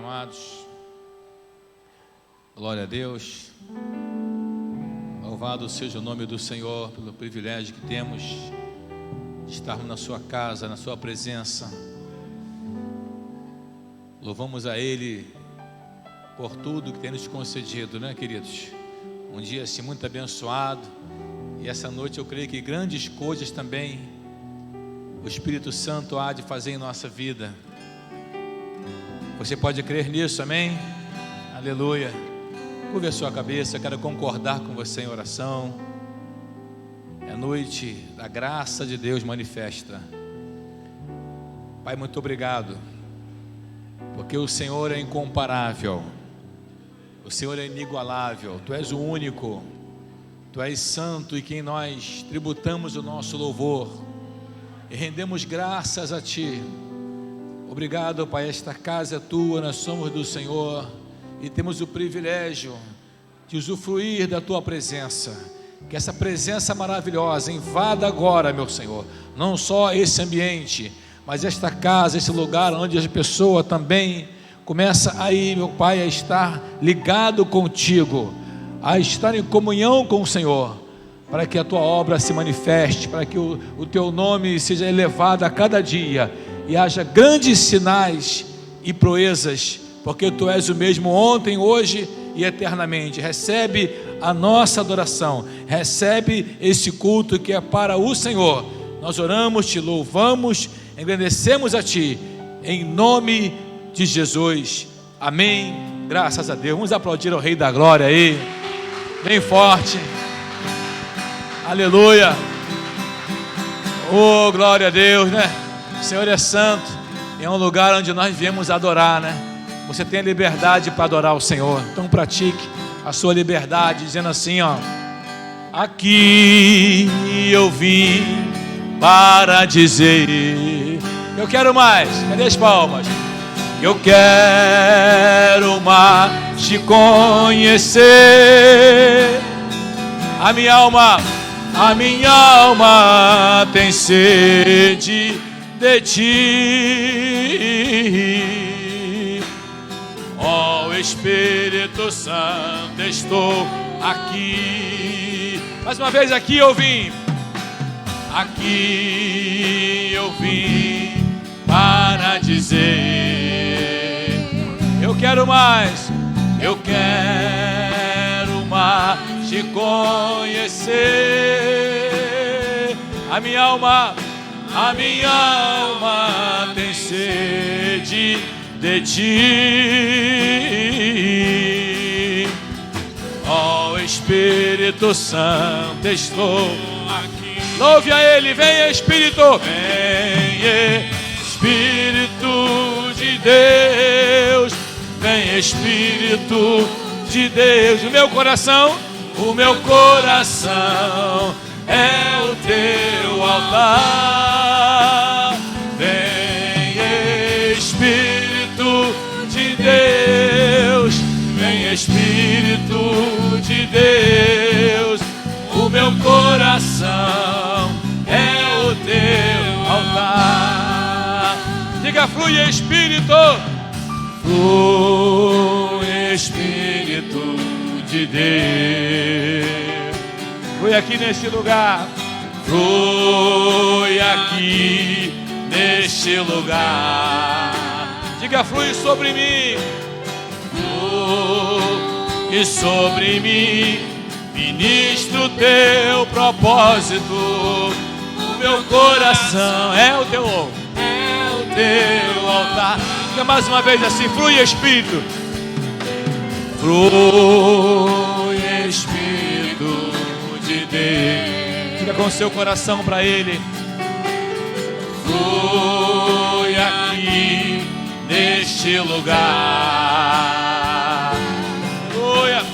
amados. Glória a Deus. Louvado seja o nome do Senhor pelo privilégio que temos de estarmos na sua casa, na sua presença. Louvamos a Ele por tudo que tem nos concedido, né, queridos? Um dia assim muito abençoado. E essa noite eu creio que grandes coisas também o Espírito Santo há de fazer em nossa vida. Você pode crer nisso, amém? Aleluia. Curve a sua cabeça, eu quero concordar com você em oração. É a noite da graça de Deus manifesta. Pai, muito obrigado, porque o Senhor é incomparável, o Senhor é inigualável, Tu és o único, Tu és santo, e quem nós tributamos o nosso louvor e rendemos graças a Ti. Obrigado, Pai, esta casa é Tua, nós somos do Senhor e temos o privilégio de usufruir da Tua presença. Que essa presença maravilhosa invada agora, meu Senhor, não só esse ambiente, mas esta casa, esse lugar onde a pessoa também começa aí, meu Pai, a estar ligado contigo, a estar em comunhão com o Senhor, para que a Tua obra se manifeste, para que o Teu nome seja elevado a cada dia e haja grandes sinais e proezas, porque Tu és o mesmo ontem, hoje e eternamente. Recebe a nossa adoração, recebe esse culto que é para o Senhor. Nós oramos, Te louvamos, engrandecemos a Ti, em nome de Jesus, amém. Graças a Deus. Vamos aplaudir ao Rei da Glória aí, bem forte, aleluia. Oh, glória a Deus, né? O Senhor é santo, é um lugar onde nós viemos adorar, né? Você tem a liberdade para adorar o Senhor, então pratique a sua liberdade, dizendo assim, ó: aqui eu vim para dizer, eu quero mais. Cadê as palmas? Eu quero mais te conhecer. A minha alma tem sede de Ti. Ó Espírito Santo, estou aqui. Mais uma vez, aqui eu vim. Aqui eu vim para dizer, eu quero mais te conhecer. A minha alma tem sede de Ti. Ó Espírito Santo, estou aqui. Louve a Ele, vem Espírito, vem Espírito de Deus, vem Espírito de Deus. O meu coração é o Teu altar. Vem Espírito de Deus, vem Espírito de Deus. O meu coração é o Teu altar. Diga: flui Espírito, flui Espírito de Deus. Flui aqui neste lugar, flui aqui neste lugar. Diga: flui sobre mim, flui sobre mim. Ministro Teu propósito. O meu coração é o Teu altar. Diga mais uma vez assim: flui Espírito, flui Espírito de Deus. Diga com seu coração para Ele: flui aqui neste lugar. Aleluia.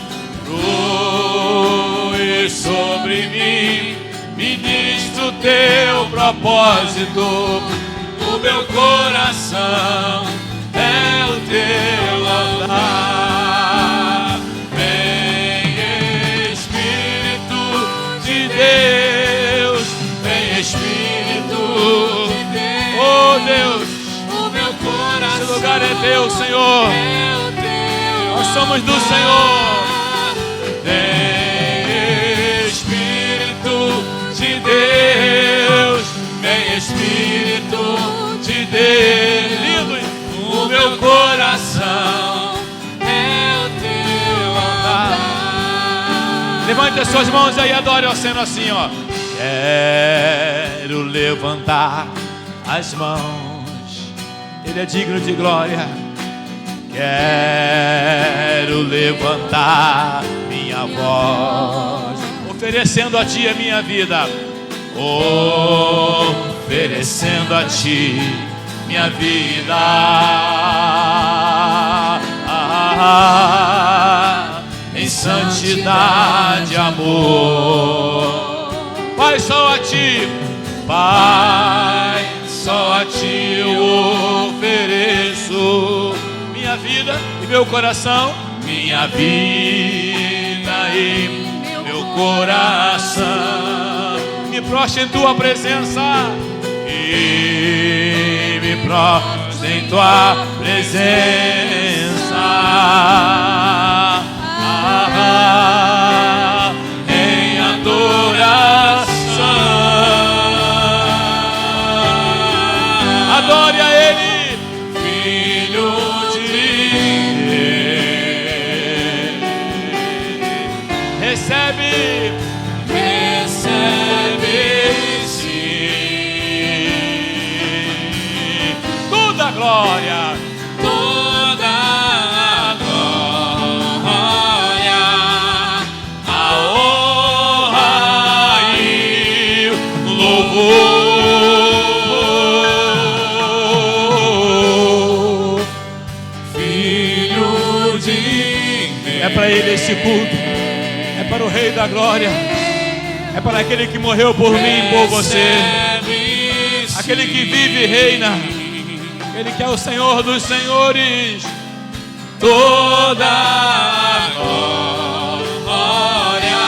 Flui sobre mim, ministro Teu propósito. O meu coração é o Teu altar. Vem Espírito de Deus, vem Espírito de Deus. Oh Deus, o meu coração, esse lugar é Teu, Senhor. Nós somos do Senhor. Vem Espírito de Deus, vem Espírito de Deus, Lindo. o meu coração é o teu altar. Levante as suas mãos aí, adore ao Senhor assim, ó. Quero levantar as mãos, Ele é digno de glória. quero levantar minha voz, Oferecendo a Ti a minha vida. oferecendo a Ti minha vida. Em santidade e amor. Pai, só a Ti. Pai, só a Ti eu ofereço Minha vida e meu coração. minha vida e meu coração. Me prostre em Tua presença. E me prostro em Tua presença, em adoração. Adore a Ele. Filho de Deus, Recebe. recebe-se Toda a glória. toda a glória, a honra e o louvor. Filho de Deus, É para Ele esse culto. É para o Rei da Glória. É para aquele que morreu por mim e por você. recebe-se Aquele que vive e reina. Ele que é o Senhor dos senhores. toda a glória,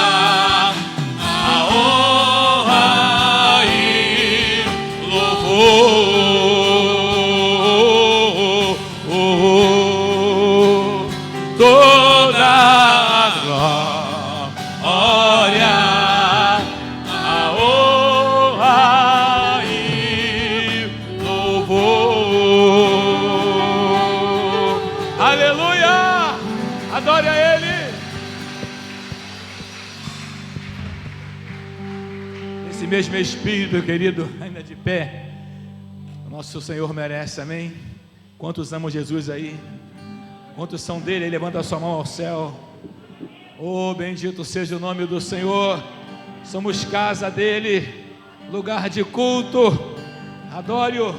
a honra e louvor. Toda a glória, a honra e louvor. Aleluia! Adore a Ele. Esse mesmo Espírito, querido, ainda de pé. O nosso Senhor merece, amém? Quantos amam Jesus aí? Quantos são dele? Levanta a sua mão ao céu. Oh, bendito seja o nome do Senhor. Somos casa dele, lugar de culto. Adore-o.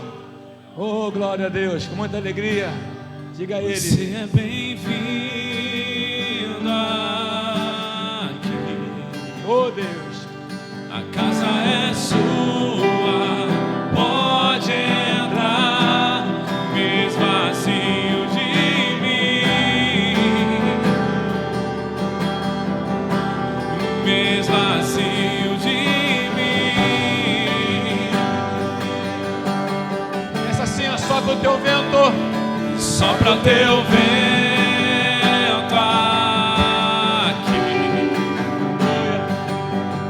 Oh, glória a Deus, com muita alegria. Diga a Ele. Você é bem-vindo aqui. Oh, Deus. A casa é sua, pode entrar, me esvazio de mim, me esvazio de mim. Essa assim é só pro teu vento. Sopra o teu vento aqui,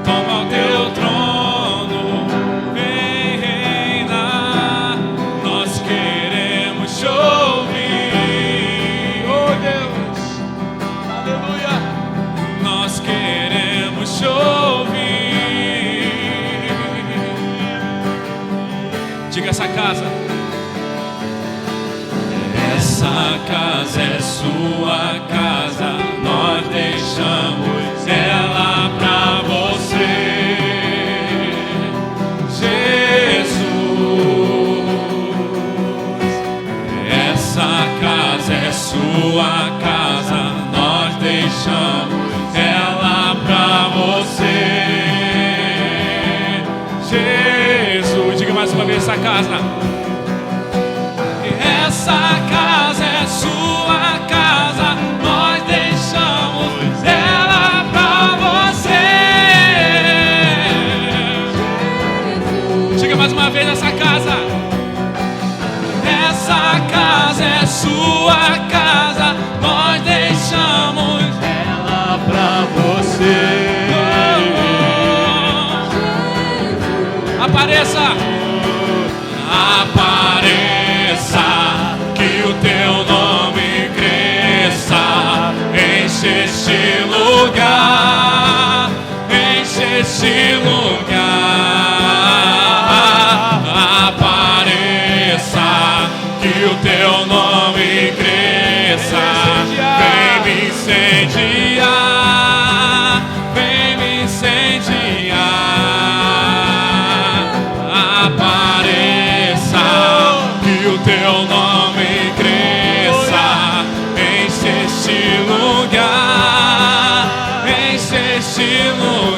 toma o teu trono, vem reinar, nós queremos te ouvir. Oh, Deus. Aleluia. Nós queremos te ouvir. Diga essa casa. Essa casa é sua casa, nós deixamos ela pra você, Jesus. Essa casa é sua casa, nós deixamos ela pra você, Jesus. Diga mais uma vez essa casa. Essa casa é sua casa, nós deixamos ela pra você. Diga mais uma vez essa casa. Essa casa é sua casa, nós deixamos apareça, vem me incendiar, vem me incendiar. Apareça, que o teu nome cresça, enche este lugar, enche este lugar.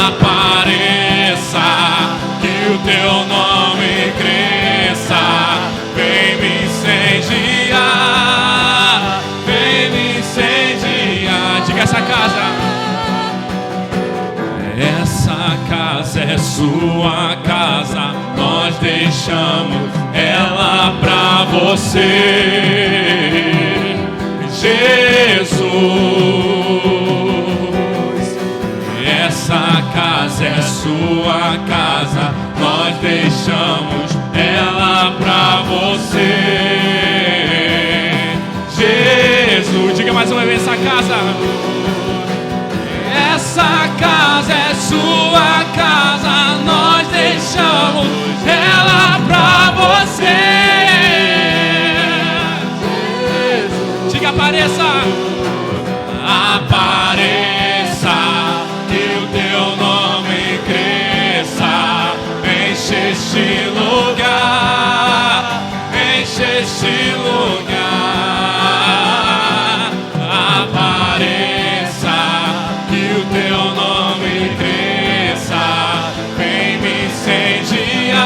Apareça, que o teu nome cresça, vem me incendiar, vem me incendiar. Diga essa casa. Essa casa é sua casa, nós deixamos ela pra você, Jesus. Essa casa é sua casa, nós deixamos ela pra você, Jesus. Diga mais uma vez essa casa. Essa casa é sua casa, nós deixamos ela pra você. Diga, apareça, apareça, que o teu nome cresça, enche este lugar, enche este lugar. Apareça, que o teu nome cresça, vem me incendiar,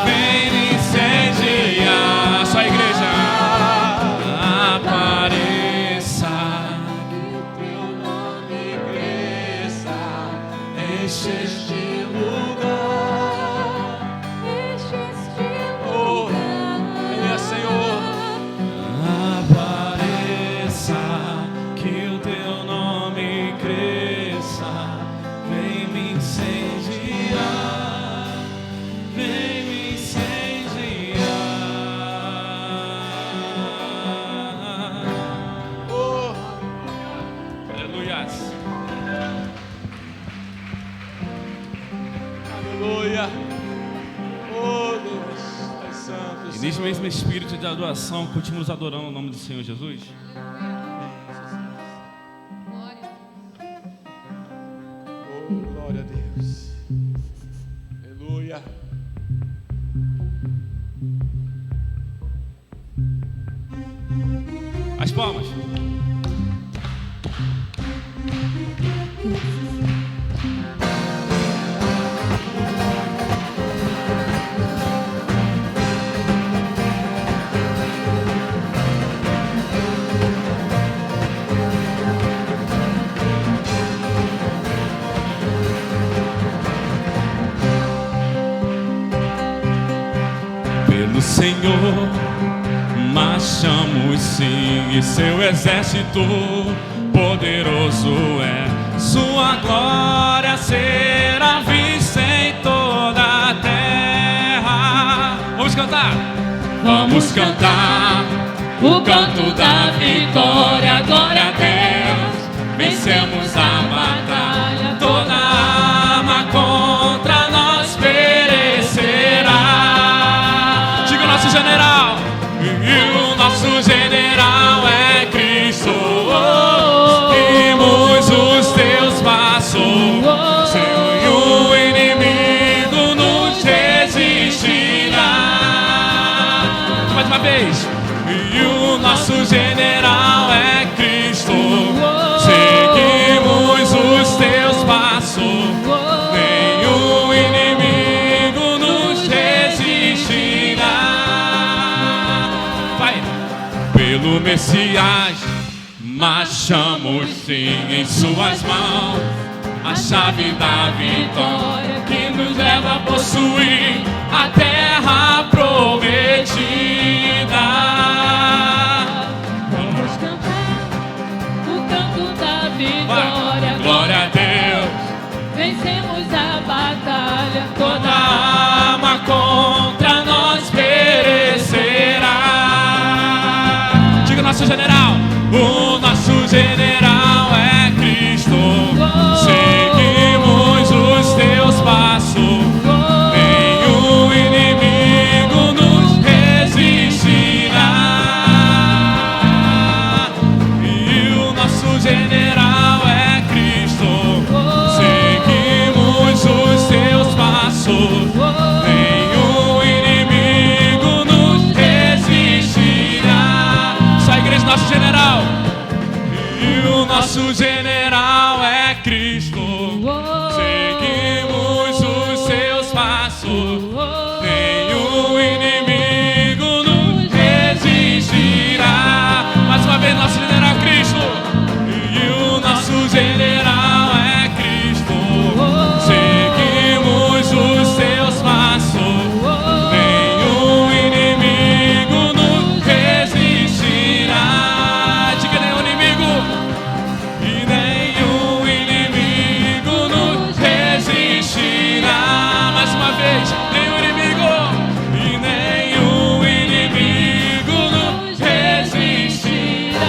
vem me incendiar. Só a igreja. Apareça, que o teu nome cresça, enche este lugar, enche este lugar. Venha, Senhor. Apareça, que o teu nome cresça, vem me incendiar, vem me incendiar. Oh, aleluia. Aleluia. Oh, Deus, Pai Santo. E nesse mesmo espírito de adoração, continuamos adorando o nome do Senhor Jesus. Oh, glória a Deus. Aleluia. As palmas. Pelo Senhor marchamos sim, e seu exército poderoso é. Sua glória será vista em toda a terra. Vamos cantar. Vamos cantar o canto da vitória. Glória a Deus, vencemos a batalha. Toda arma contra nós perecerá. Diga o nosso general. E o nosso general é Cristo. Vimos os teus passos, Senhor, e o inimigo nos resistirá. Mais uma vez. E o nosso general é Cristo. Seguimos os teus passos, nenhum inimigo nos resistirá. Vai. Pelo Messias marchamos sim, em suas mãos a chave da vitória que nos leva a possuir a terra prometida. Vamos cantar o canto da vitória. Glória a Deus, Vencemos a batalha. toda arma contra nós perecerá. Diga o nosso general. O nosso general é Cristo. Seguimos os teus passos, nenhum inimigo nos resistirá. general é Cristo. Seguimos os seus passos. Nenhum inimigo nos resistirá. Mais uma vez, nosso general é Cristo. E o nosso general é Cristo. Seguimos os seus passos. Nenhum inimigo nos resistirá. Diga nenhum inimigo. E nenhum inimigo nos resistirá. Mais uma vez, nenhum inimigo. E nenhum inimigo nos resistirá.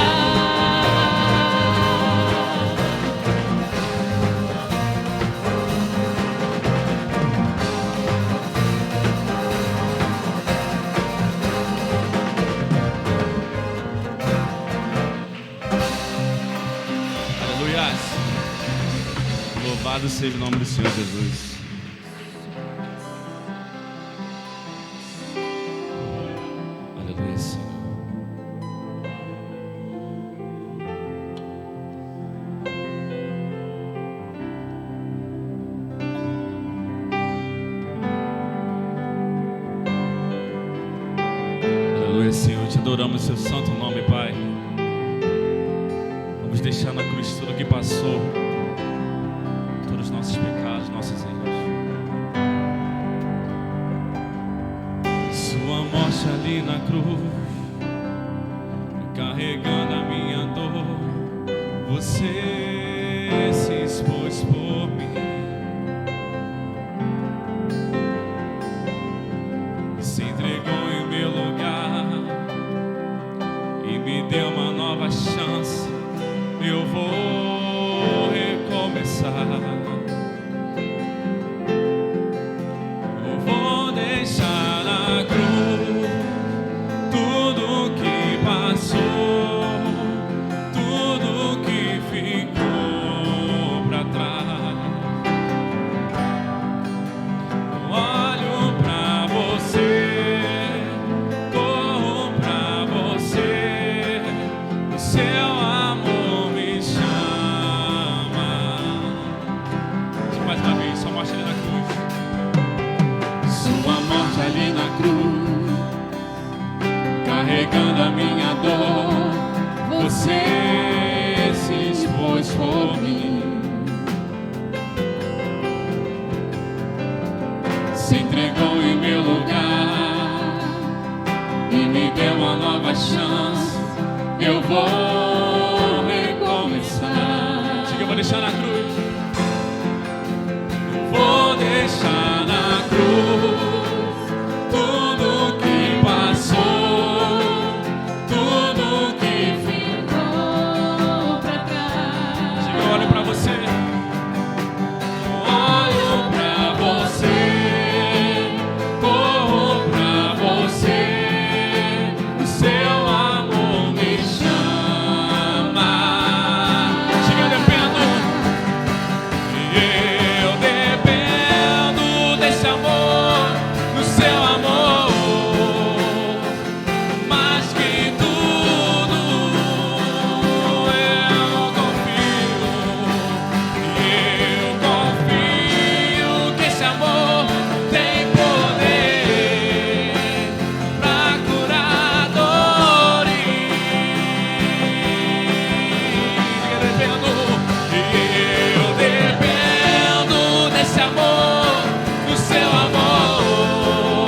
Aleluia. Louvado seja o nome do Senhor Jesus. Aleluia, Senhor. Aleluia, Senhor. Te adoramos, seu santo nome, Pai. Vamos deixar na cruz tudo que passou, todos os nossos pecados, nossos erros. Sua morte ali na cruz, carregando a minha dor, você se expôs por mim. Se entregou em meu lugar e me deu uma nova chance. Eu vou recomeçar. Eu vou deixar na cruz tudo que passou, tudo que ficou pra trás. Eu olho pra você, corro pra você, o seu amor me chama. Mais uma vez, sua morte ali na cruz. Sua morte ali na cruz, carregando a minha dor, você se expôs por mim. Se entregou em meu lugar e me deu uma nova chance. Eu vou recomeçar. Diga, eu vou deixar na cruz. Eu vou deixar na cruz tudo que passou, tudo que Ficou pra trás. Diga, eu olho pra você. Eu olho pra você, corro pra você, o seu amor me chama. Diga, eu dependo. Eu dependo desse amor, do seu amor, mais que tudo eu confio. Eu confio que esse amor tem poder pra curar dores. Eu dependo desse amor, do seu amor,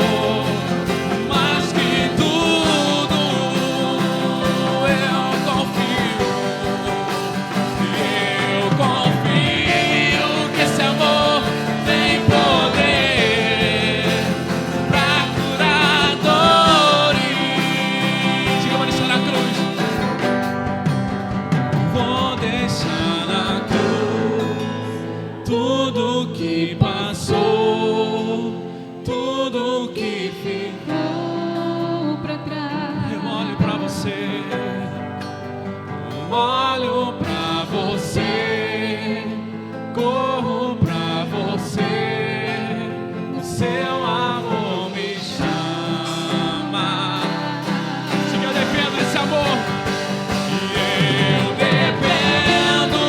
mais que tudo eu confio. Eu confio que esse amor tem poder pra curar dores. Diga, eu vou deixar na cruz. Vou deixar na cruz tudo que passou, tudo que ficou. Ficou pra trás. Eu olho pra você, eu olho pra você, corro pra você, o seu amor me chama. Diga, eu dependo desse amor. E eu dependo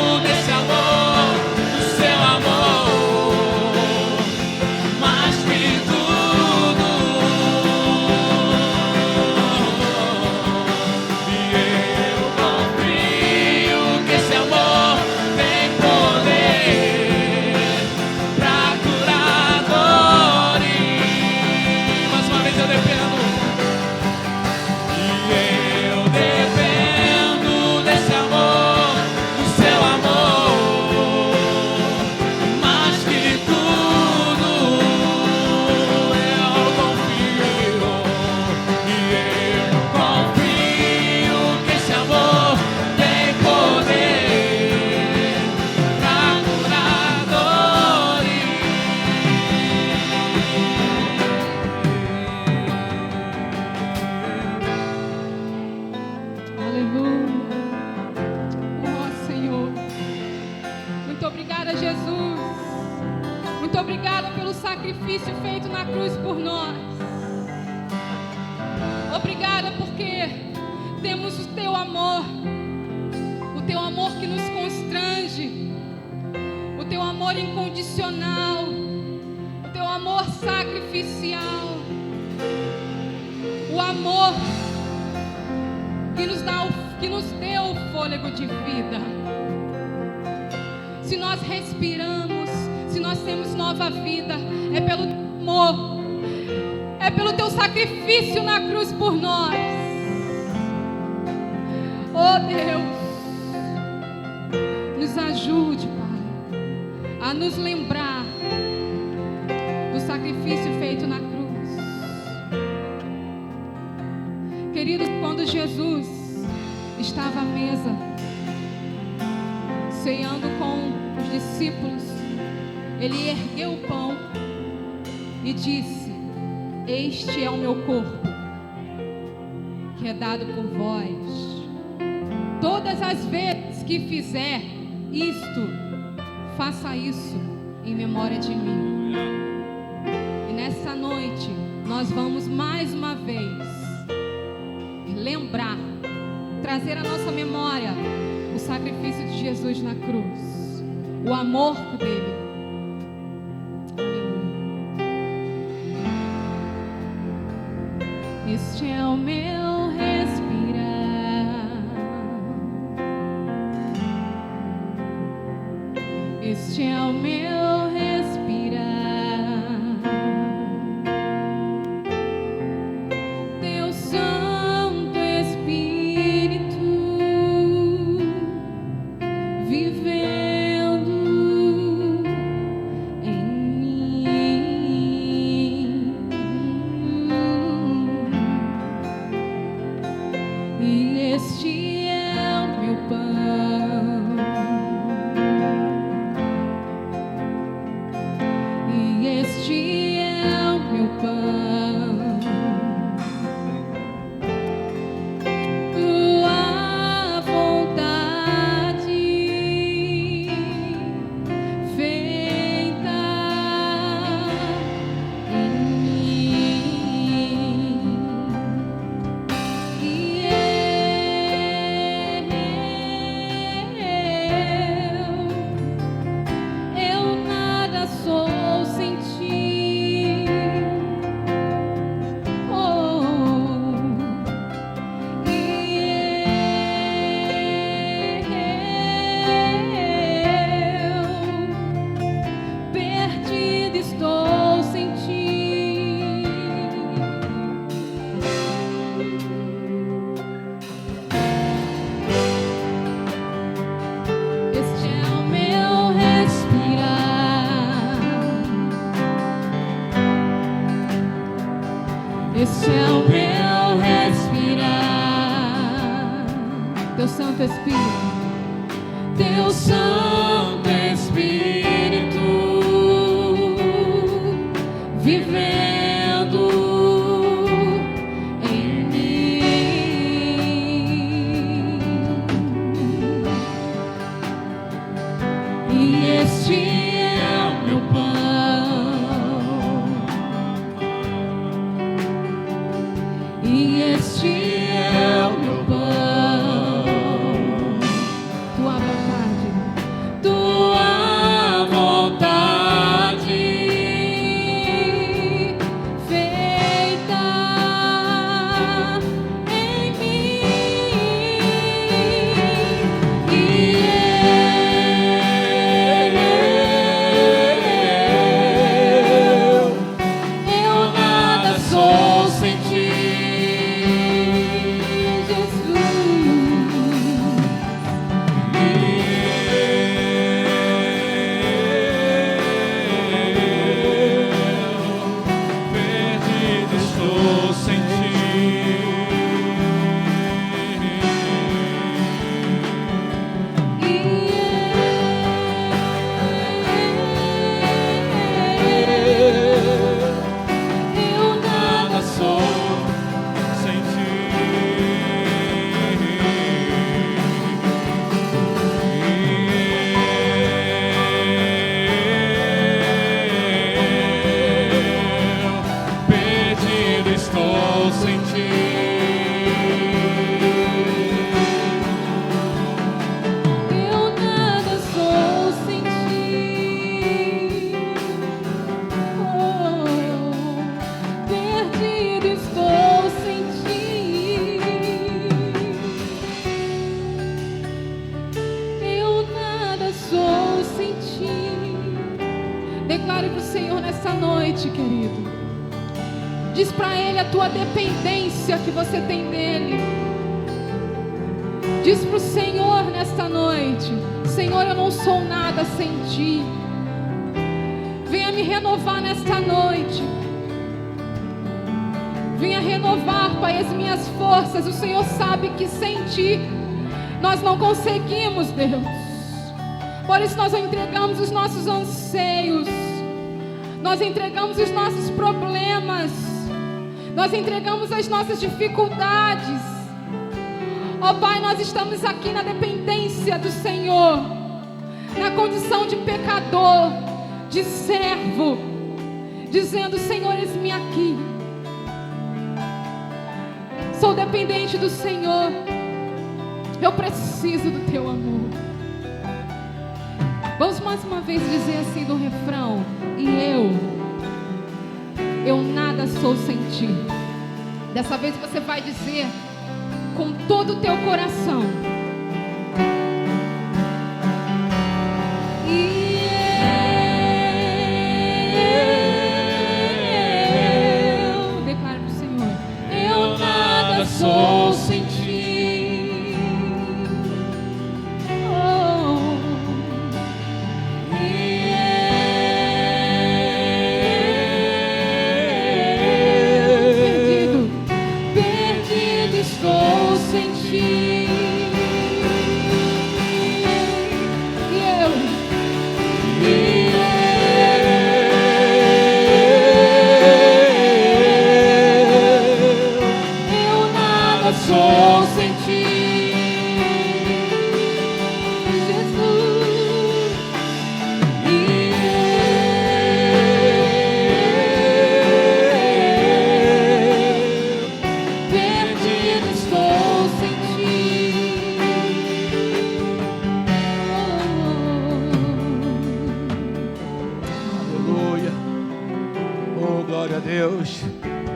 Muito obrigada pelo sacrifício feito na cruz por nós. Obrigada porque temos o teu amor que nos constrange, o teu amor incondicional, o teu amor sacrificial, o amor que nos deu o fôlego de vida. Se nós respiramos, se nós temos nova vida, é pelo teu amor, é pelo teu sacrifício na cruz por nós. Oh Deus, nos ajude, Pai, a nos lembrar do sacrifício feito na cruz. Queridos, quando Jesus estava à mesa, ceando com os discípulos, ele ergueu o pão e disse: este é o meu corpo, que é dado por vós. Todas as vezes que fizer isto, faça isso em memória de mim. E nessa noite nós vamos mais uma vez lembrar, trazer à nossa memória o sacrifício de Jesus na cruz, o amor dele. Aleluia. Este é o meu respirar, este é o meu respirar. Teu Santo Espírito vivendo em mim. E este é o meu pão, e este é o meu pão. Tua vontade feita em mim. E eu nada sou sem ti. Oh, eu perdida estou sem ti. Este é o meu respirar, este é o meu respirar. Teu Santo Espírito, teu Santo Espírito vivendo em mim. E este é o meu pão, e este é o meu pão. Tua vontade, tua vontade feita em mim. E eu nada sou sem ti. Diz para Ele a tua dependência que você tem dEle. Diz para o Senhor nesta noite: Senhor, eu não sou nada sem Ti. Venha me renovar nesta noite. Venha renovar, Pai, as minhas forças. O Senhor sabe que sem Ti nós não conseguimos, Deus. Por isso nós entregamos os nossos anseios, nós entregamos os nossos problemas, nós entregamos as nossas dificuldades. Ó Pai, nós estamos aqui na dependência do Senhor, na condição de pecador, de servo, dizendo: Senhor, eis-me aqui. Sou dependente do Senhor. Eu preciso do Teu amor. Vamos mais uma vez dizer assim no refrão: e eu nada sou sem Ti. Dessa vez você vai dizer com todo o teu coração: e eu declaro para o Senhor: eu nada sou sem Ti.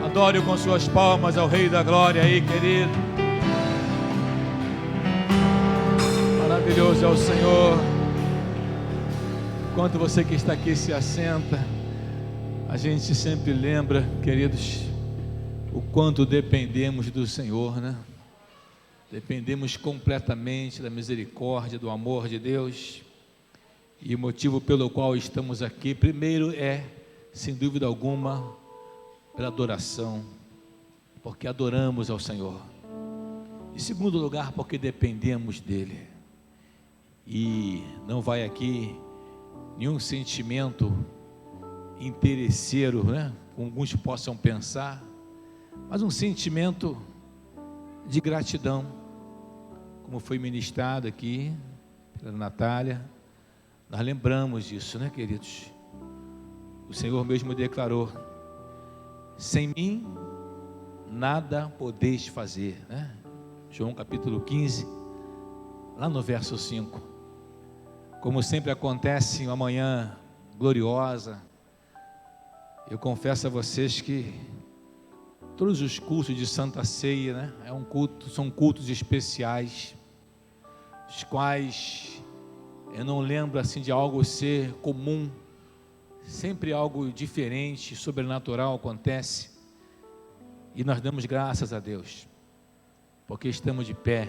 Adore com suas palmas ao Rei da Glória aí, querido. Maravilhoso é o Senhor. Enquanto você que está aqui se assenta, a gente sempre lembra, queridos, o quanto dependemos do Senhor, né? Dependemos completamente da misericórdia, do amor de Deus. E o motivo pelo qual estamos aqui, primeiro é, sem dúvida alguma, pela adoração, porque adoramos ao Senhor. Em segundo lugar, porque dependemos dEle. E não vai aqui nenhum sentimento interesseiro, né? Como alguns possam pensar, mas um sentimento de gratidão, como foi ministrado aqui pela Natália. Nós lembramos disso, né, queridos? O Senhor mesmo declarou: sem mim nada podeis fazer, né? João capítulo 15, lá no verso 5. Como sempre acontece, uma manhã gloriosa. Eu confesso a vocês que todos os cultos de Santa Ceia, né, são cultos especiais, os quais eu não lembro assim de algo ser comum. Sempre algo diferente, sobrenatural acontece. E nós damos graças a Deus, porque estamos de pé,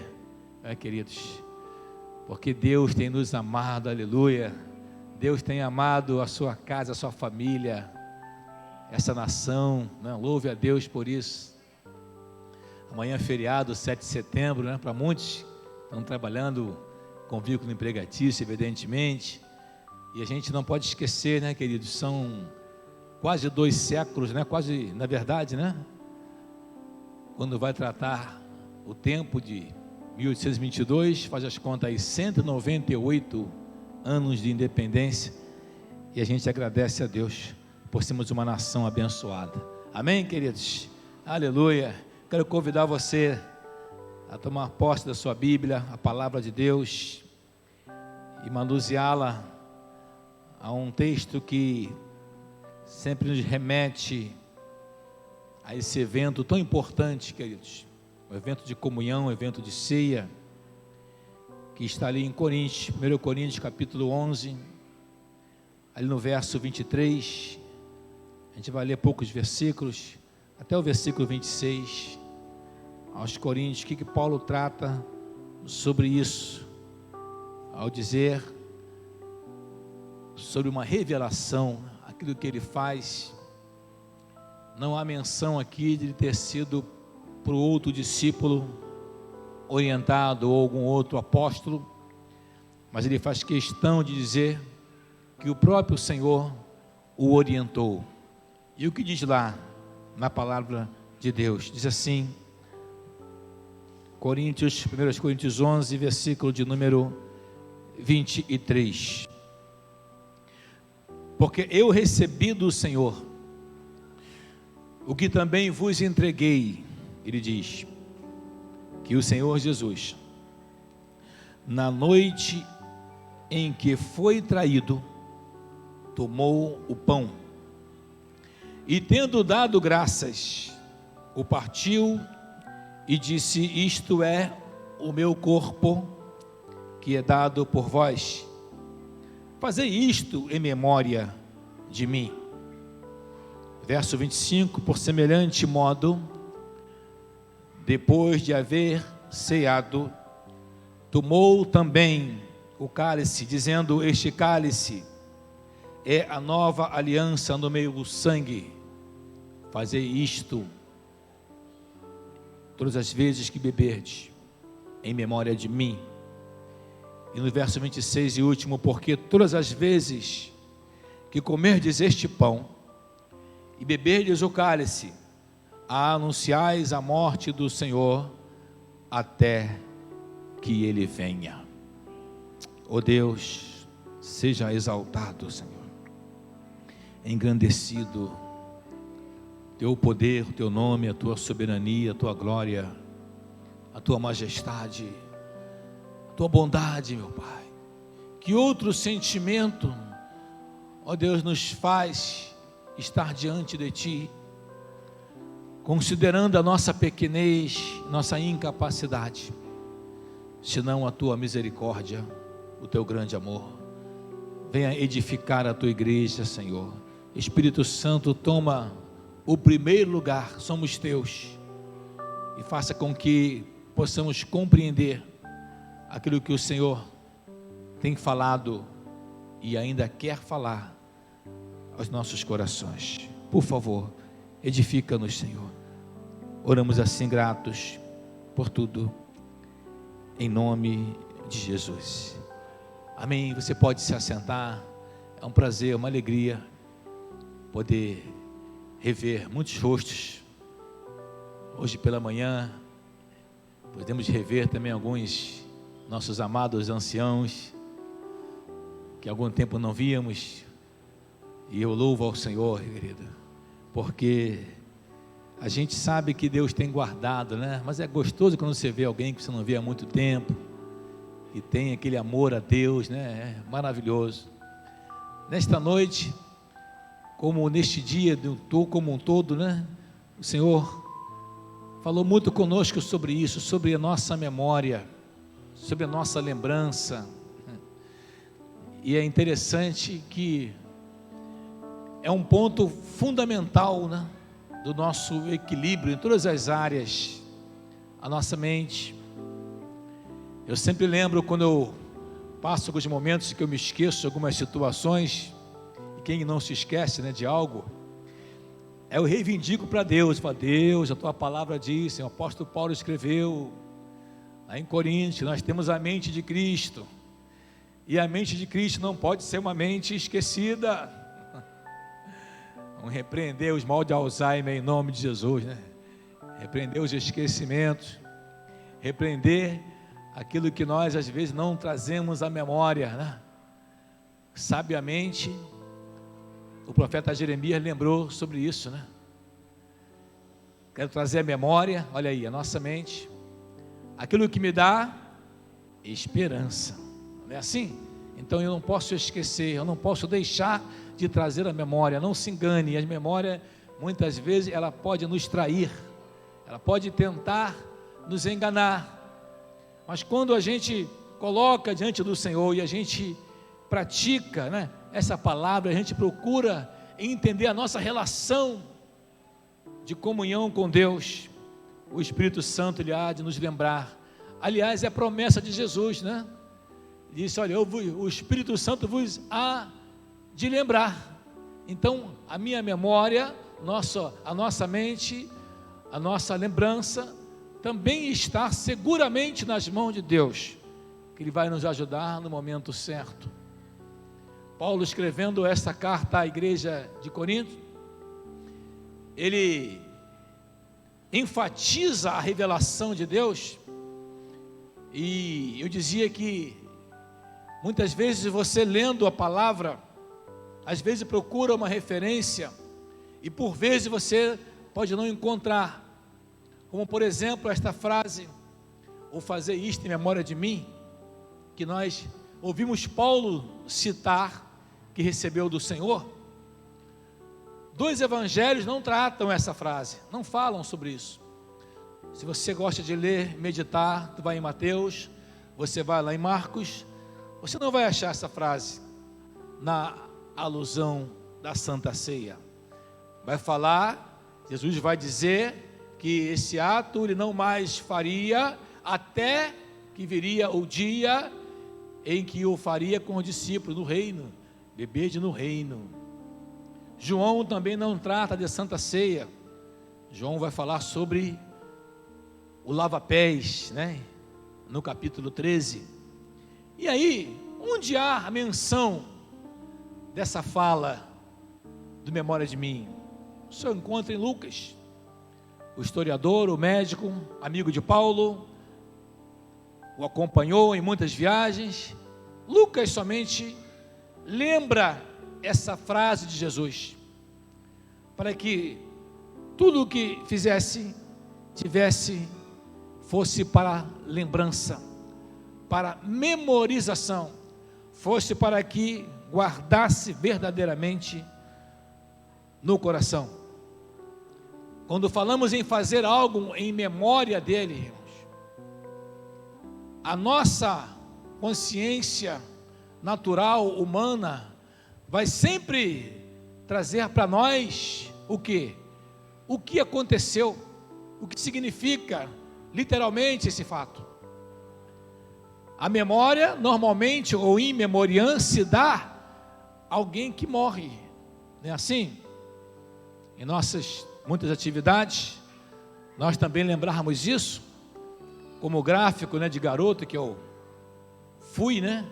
né, queridos? Porque Deus tem nos amado, aleluia. Deus tem amado a sua casa, a sua família, essa nação, né? Louve a Deus por isso. Amanhã é feriado, 7 de setembro, né? Para muitos estão trabalhando com vínculo empregatício, evidentemente. E a gente não pode esquecer, né, queridos, são quase 2 séculos, né, quase, na verdade, né, quando vai tratar o tempo de 1822, faz as contas aí, 198 anos de independência, e a gente agradece a Deus por sermos uma nação abençoada. Amém, queridos? Aleluia. Quero convidar você a tomar posse da sua Bíblia, a palavra de Deus, e manuseá-la a um texto que sempre nos remete a esse evento tão importante, queridos, o evento de comunhão, o evento de ceia, que está ali em Coríntios, 1 Coríntios capítulo 11, ali no verso 23, a gente vai ler poucos versículos, até o versículo 26, aos Coríntios, o que Paulo trata sobre isso, ao dizer sobre uma revelação, aquilo que ele faz. Não há menção aqui de ter sido por outro discípulo orientado ou algum outro apóstolo, mas ele faz questão de dizer que o próprio Senhor o orientou. E o que diz lá na palavra de Deus? Diz assim, 1 Coríntios 11, versículo de número 23. Porque eu recebi do Senhor o que também vos entreguei, ele diz, que o Senhor Jesus, na noite em que foi traído, tomou o pão, e tendo dado graças, o partiu e disse: isto é o meu corpo, que é dado por vós, fazei isto em memória de mim. Verso 25, por semelhante modo, depois de haver ceado, tomou também o cálice, dizendo: este cálice é a nova aliança no meu sangue, fazei isto todas as vezes que beberdes, em memória de mim. E no verso 26 e último, porque todas as vezes que comerdes este pão e beberdes o cálice, anunciais a morte do Senhor até que Ele venha. Ó Deus, seja exaltado, Senhor, engrandecido, Teu poder, Teu nome, a Tua soberania, a Tua glória, a Tua majestade, a Tua bondade, meu Pai. Que outro sentimento, ó Deus, nos faz estar diante de Ti, considerando a nossa pequenez, nossa incapacidade, senão a Tua misericórdia, o Teu grande amor. Venha edificar a Tua igreja, Senhor. Espírito Santo, toma o primeiro lugar, somos Teus, e faça com que possamos compreender aquilo que o Senhor tem falado e ainda quer falar aos nossos corações. Por favor, edifica-nos, Senhor. Oramos assim gratos por tudo, em nome de Jesus. Amém. Você pode se assentar. É um prazer, uma alegria poder rever muitos rostos. Hoje pela manhã podemos rever também alguns nossos amados anciãos que há algum tempo não víamos. E eu louvo ao Senhor, querida, porque a gente sabe que Deus tem guardado, né? Mas é gostoso quando você vê alguém que você não vê há muito tempo e tem aquele amor a Deus, né? É maravilhoso. Nesta noite, como neste dia, como um todo, né? O Senhor falou muito conosco sobre isso, sobre a nossa memória, sobre a nossa lembrança. E é interessante que é um ponto fundamental, né, do nosso equilíbrio em todas as áreas, a nossa mente. Eu sempre lembro quando eu passo alguns momentos que eu me esqueço de algumas situações, e quem não se esquece, né, de algo, eu reivindico para Deus, falo: Deus, a Tua palavra diz, o apóstolo Paulo escreveu lá em Coríntios, nós temos a mente de Cristo, e a mente de Cristo não pode ser uma mente esquecida. Vamos repreender os mal de Alzheimer em nome de Jesus, né? Repreender os esquecimentos, repreender aquilo que nós às vezes não trazemos à memória, né? Sabiamente, o profeta Jeremias lembrou sobre isso, né? Quero trazer a memória, olha aí, a nossa mente, aquilo que me dá esperança, não é assim? Então eu não posso esquecer, eu não posso deixar de trazer a memória. Não se engane, a memória muitas vezes ela pode nos trair, ela pode tentar nos enganar, mas quando a gente coloca diante do Senhor e a gente pratica, né, essa palavra, a gente procura entender a nossa relação de comunhão com Deus, o Espírito Santo ele há de nos lembrar. Aliás, é a promessa de Jesus, né? Ele disse: olha, o Espírito Santo vos há de lembrar. Então, a minha memória, a nossa mente, a nossa lembrança também está seguramente nas mãos de Deus, que Ele vai nos ajudar no momento certo. Paulo, escrevendo essa carta à igreja de Corinto, ele enfatiza a revelação de Deus. E eu dizia que muitas vezes você lendo a palavra, às vezes procura uma referência e por vezes você pode não encontrar, como por exemplo esta frase: "Vou fazer isto em memória de mim", que nós ouvimos Paulo citar, que recebeu do Senhor. Dois evangelhos não tratam essa frase, não falam sobre isso. Se você gosta de ler, meditar, tu vai em Mateus, você vai lá em Marcos, você não vai achar essa frase na alusão da Santa Ceia. Vai falar, Jesus vai dizer que esse ato ele não mais faria até que viria o dia em que o faria com os discípulos no reino, bebede no reino. João também não trata de Santa Ceia. João vai falar sobre o lava-pés, né? No capítulo 13. E aí, onde há a menção dessa fala do memória de mim? O senhor encontra em Lucas. O historiador, o médico, amigo de Paulo, o acompanhou em muitas viagens. Lucas somente lembra essa frase de Jesus, para que tudo o que fizesse, fosse para lembrança, para memorização, fosse para que guardasse verdadeiramente no coração. Quando falamos em fazer algo em memória dele, irmãos, a nossa consciência natural, humana, vai sempre trazer para nós o quê? O que aconteceu, o que significa literalmente esse fato. A memória, normalmente, ou in memoriam, se dá a alguém que morre, não é assim? Em nossas muitas atividades, nós também lembrarmos isso, como o gráfico, né, de garoto que eu fui, né?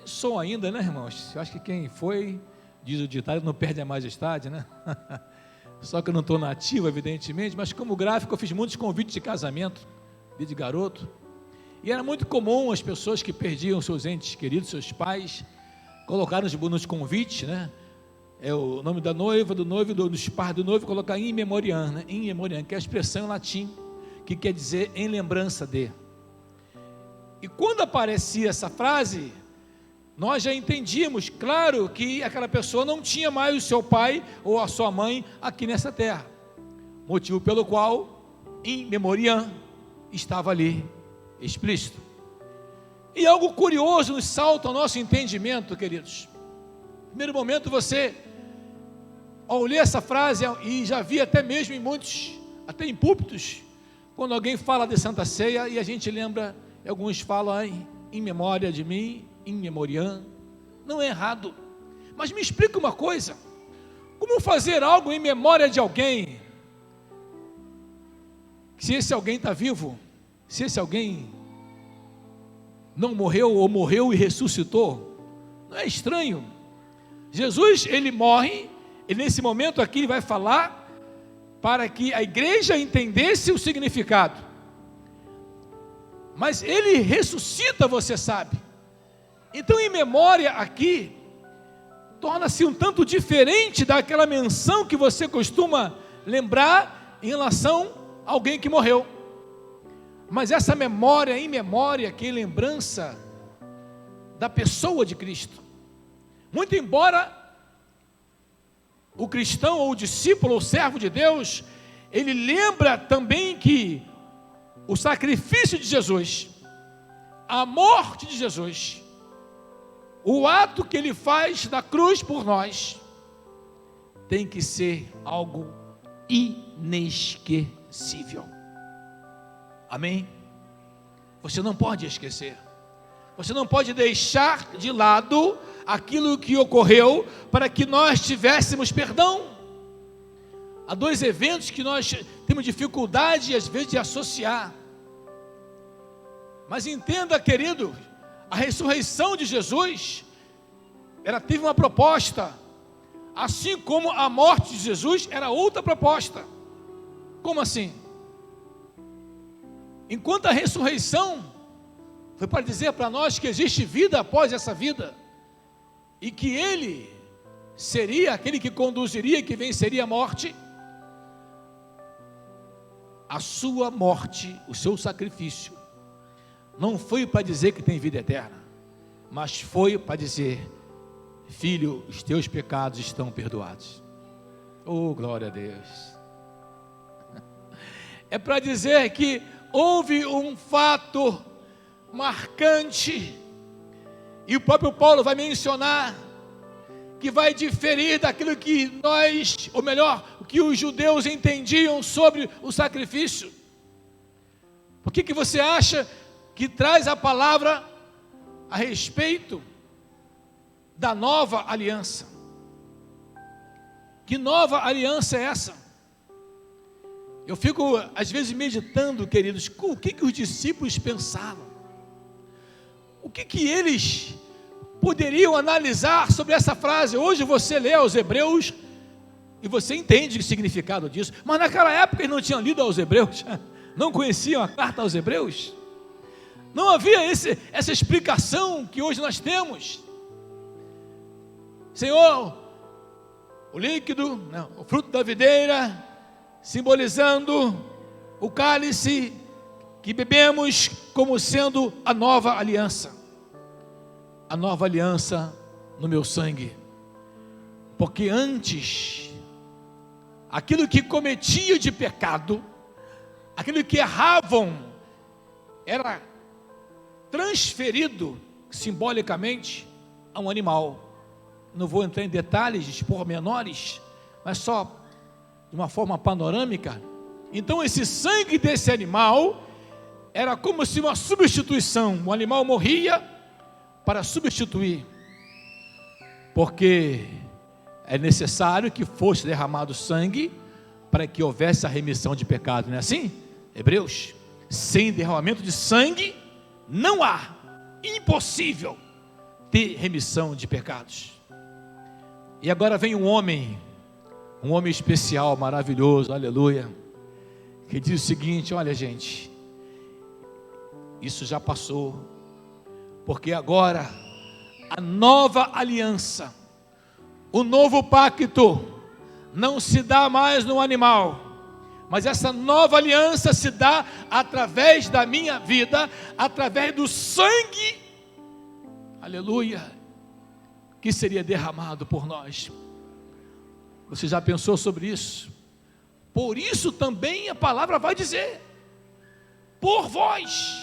Sou ainda, né, irmãos? Eu acho que quem foi, diz o ditado, não perde a majestade, né? Só que eu não estou na ativa, evidentemente, mas como gráfico eu fiz muitos convites de casamento, de garoto, e era muito comum as pessoas que perdiam seus entes queridos, seus pais, colocaram nos convites, né? É o nome da noiva, do noivo, dos pais do noivo, colocar in memoriam, né? In memoriam, que é a expressão em latim, que quer dizer em lembrança de. E quando aparecia essa frase, nós já entendíamos, claro, que aquela pessoa não tinha mais o seu pai ou a sua mãe aqui nessa terra, motivo pelo qual in memoriam estava ali explícito. E algo curioso nos salta ao nosso entendimento, queridos. No primeiro momento você, ao ler essa frase, e já vi até mesmo em muitos, até em púlpitos, quando alguém fala de Santa Ceia, e a gente lembra, alguns falam em memória de mim, in memoriam, não é errado, mas me explica uma coisa: como fazer algo em memória de alguém, se esse alguém está vivo, se esse alguém não morreu ou morreu e ressuscitou? Não é estranho? Jesus, ele morre, e nesse momento aqui ele vai falar para que a igreja entendesse o significado, mas ele ressuscita, você sabe. Então, em memória aqui, torna-se um tanto diferente daquela menção que você costuma lembrar em relação a alguém que morreu. Mas essa memória, em memória, que é lembrança da pessoa de Cristo. Muito embora o cristão, ou o discípulo, ou o servo de Deus, ele lembra também que o sacrifício de Jesus, a morte de Jesus, o ato que ele faz da cruz por nós, tem que ser algo inesquecível. Amém? Você não pode esquecer. Você não pode deixar de lado aquilo que ocorreu para que nós tivéssemos perdão. Há dois eventos que nós temos dificuldade às vezes de associar. Mas entenda, querido, a ressurreição de Jesus, ela teve uma proposta, assim como a morte de Jesus era outra proposta. Como assim? Enquanto a ressurreição foi para dizer para nós que existe vida após essa vida, e que Ele seria aquele que conduziria, que venceria a morte, a sua morte, o seu sacrifício, não foi para dizer que tem vida eterna, mas foi para dizer: filho, os teus pecados estão perdoados. Oh, glória a Deus. É para dizer que houve um fato marcante, e o próprio Paulo vai mencionar que vai diferir daquilo que nós, ou melhor, o que os judeus entendiam sobre o sacrifício. Por que você acha que traz a palavra a respeito da nova aliança? Que nova aliança é essa? Eu fico às vezes meditando, queridos, o que os discípulos pensavam, o que eles poderiam analisar sobre essa frase. Hoje você lê aos Hebreus e você entende o significado disso, mas naquela época eles não tinham lido aos Hebreus, não conheciam a carta aos Hebreus, não havia essa explicação que hoje nós temos. Senhor, o líquido, o fruto da videira, simbolizando o cálice que bebemos como sendo a nova aliança. A nova aliança no meu sangue. Porque antes, aquilo que cometia de pecado, aquilo que erravam, era transferido simbolicamente a um animal. Não vou entrar em detalhes, de pormenores, mas só de uma forma panorâmica. Então esse sangue desse animal era como se uma substituição. O animal morria para substituir, porque é necessário que fosse derramado sangue para que houvesse a remissão de pecado, não é assim? Hebreus, sem derramamento de sangue não há, impossível ter remissão de pecados. E agora vem um homem especial, maravilhoso, aleluia, que diz o seguinte: olha gente, isso já passou, porque agora a nova aliança, o novo pacto, não se dá mais no animal, mas essa nova aliança se dá através da minha vida, através do sangue, aleluia, que seria derramado por nós. Você já pensou sobre isso? Por isso também a palavra vai dizer: por vós,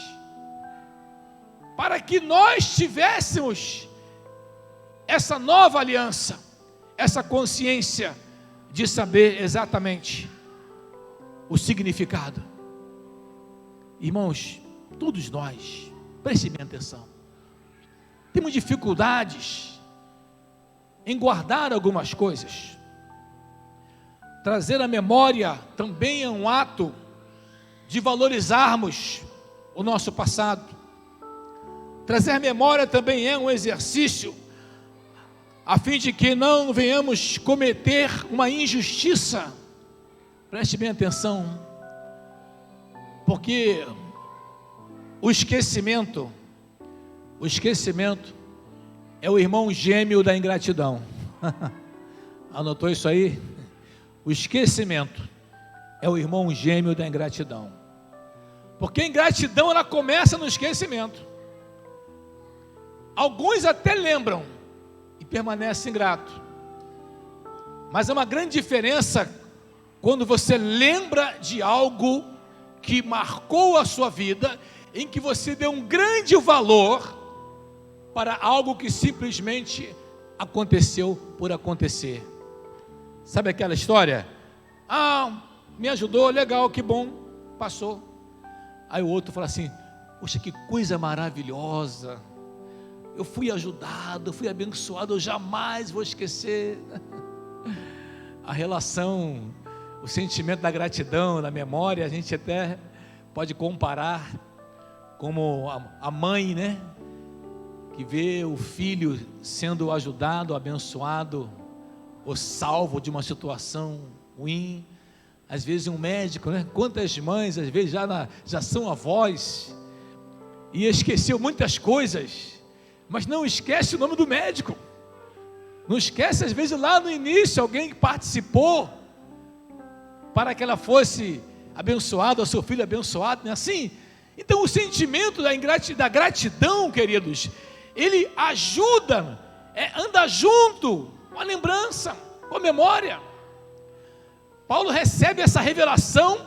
para que nós tivéssemos essa nova aliança, essa consciência de saber exatamente o significado. Irmãos, todos nós, prestem bem atenção, temos dificuldades em guardar algumas coisas. Trazer a memória também é um ato de valorizarmos o nosso passado. Trazer a memória também é um exercício a fim de que não venhamos cometer uma injustiça. Preste bem atenção, porque o esquecimento é o irmão gêmeo da ingratidão. Anotou isso aí? O esquecimento é o irmão gêmeo da ingratidão, porque a ingratidão ela começa no esquecimento. Alguns até lembram e permanecem ingratos, mas há uma grande diferença quando você lembra de algo que marcou a sua vida, em que você deu um grande valor para algo que simplesmente aconteceu por acontecer. Sabe aquela história? Me ajudou, legal, que bom, passou. Aí o outro fala assim: poxa, que coisa maravilhosa, eu fui ajudado, eu fui abençoado, eu jamais vou esquecer. A relação, o sentimento da gratidão, da memória, a gente até pode comparar como a mãe, né, que vê o filho sendo ajudado, abençoado ou salvo de uma situação ruim. Às vezes um médico, né? Quantas mães às vezes já são avós e esqueceu muitas coisas, mas não esquece o nome do médico, não esquece às vezes lá no início alguém que participou para que ela fosse abençoada, o seu filho abençoado, não é assim? Então o sentimento da gratidão, queridos, ele ajuda, anda junto com a lembrança, com a memória. Paulo recebe essa revelação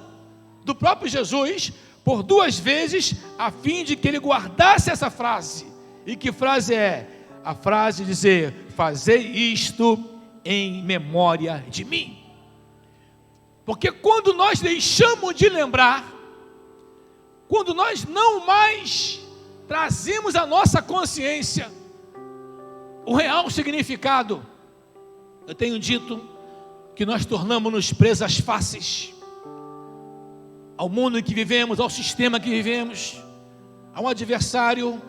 do próprio Jesus por 2 vezes, a fim de que ele guardasse essa frase. E que frase é? A frase de dizer: fazei isto em memória de mim. Porque quando nós deixamos de lembrar, quando nós não mais trazemos à nossa consciência o real significado, eu tenho dito que nós tornamos-nos presas fáceis ao mundo em que vivemos, ao sistema que vivemos, ao adversário.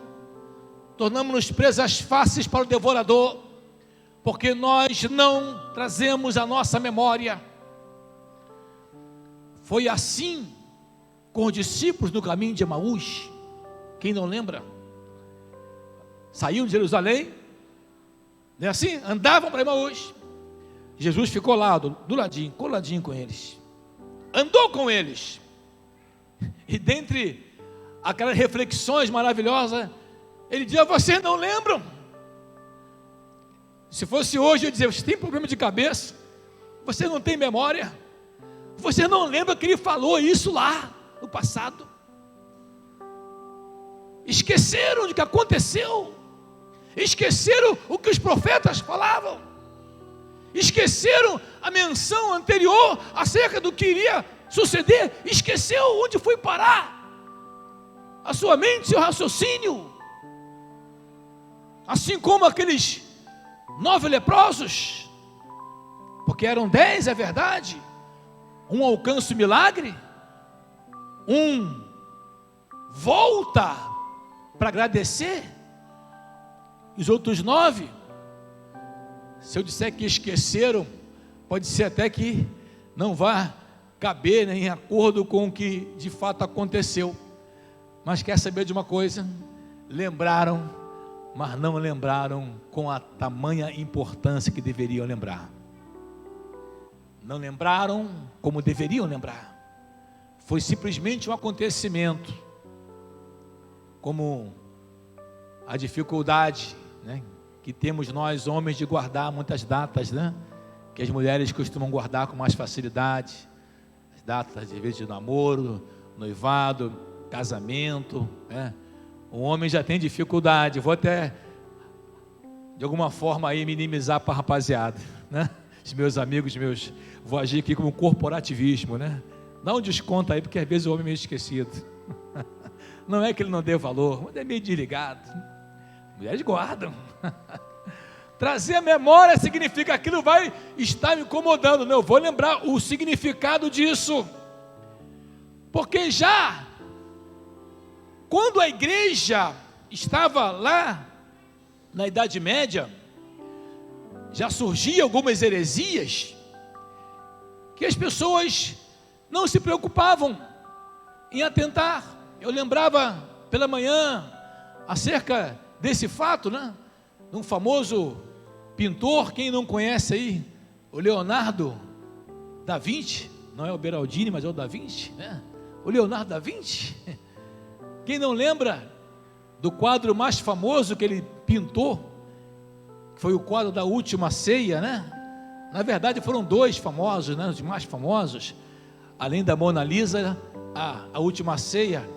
Tornamos-nos presas fáceis para o devorador, porque nós não trazemos a nossa memória. Foi assim com os discípulos no caminho de Emaús. Quem não lembra? Saíam de Jerusalém, não é assim? Andavam para Emaús. Jesus ficou lá, do ladinho, coladinho com eles, andou com eles, e dentre aquelas reflexões maravilhosas, ele dizia: vocês não lembram? Se fosse hoje, eu dizia: você tem problema de cabeça? Você não tem memória? Você não lembra que ele falou isso lá no passado? Esqueceram do que aconteceu, esqueceram o que os profetas falavam, esqueceram a menção anterior acerca do que iria suceder, esqueceu onde foi parar a sua mente, seu raciocínio. Assim como aqueles 9 leprosos, porque eram 10, é verdade, um alcança o milagre, um volta para agradecer, e os outros 9, se eu disser que esqueceram, pode ser até que não vá caber, né, em acordo com o que de fato aconteceu. Mas quer saber de uma coisa? Lembraram, mas não lembraram com a tamanha importância que deveriam lembrar. Não lembraram como deveriam lembrar. Foi simplesmente um acontecimento, como a dificuldade, né, que temos nós homens de guardar muitas datas, né, que as mulheres costumam guardar com mais facilidade. As datas, de vez, de namoro, noivado, casamento, né? O homem já tem dificuldade. Vou até, de alguma forma, aí minimizar para a rapaziada, né? Os meus amigos, vou agir aqui como corporativismo, né? Dá um desconto aí, porque às vezes o homem é meio esquecido. Não é que ele não dê valor, mas é meio desligado. Mulheres guardam. Trazer a memória significa que aquilo vai estar me incomodando. Não, eu vou lembrar o significado disso. Porque já quando a igreja estava lá na Idade Média, já surgiam algumas heresias que as pessoas não se preocupavam em atentar. Eu lembrava pela manhã acerca desse fato, né? De um famoso pintor, quem não conhece aí, o Leonardo da Vinci, não é o Beraldini, mas é o da Vinci, né? O Leonardo da Vinci. Quem não lembra do quadro mais famoso que ele pintou, que foi o quadro da Última Ceia, né? Na verdade foram 2 famosos, né? Os mais famosos, além da Mona Lisa, a Última Ceia.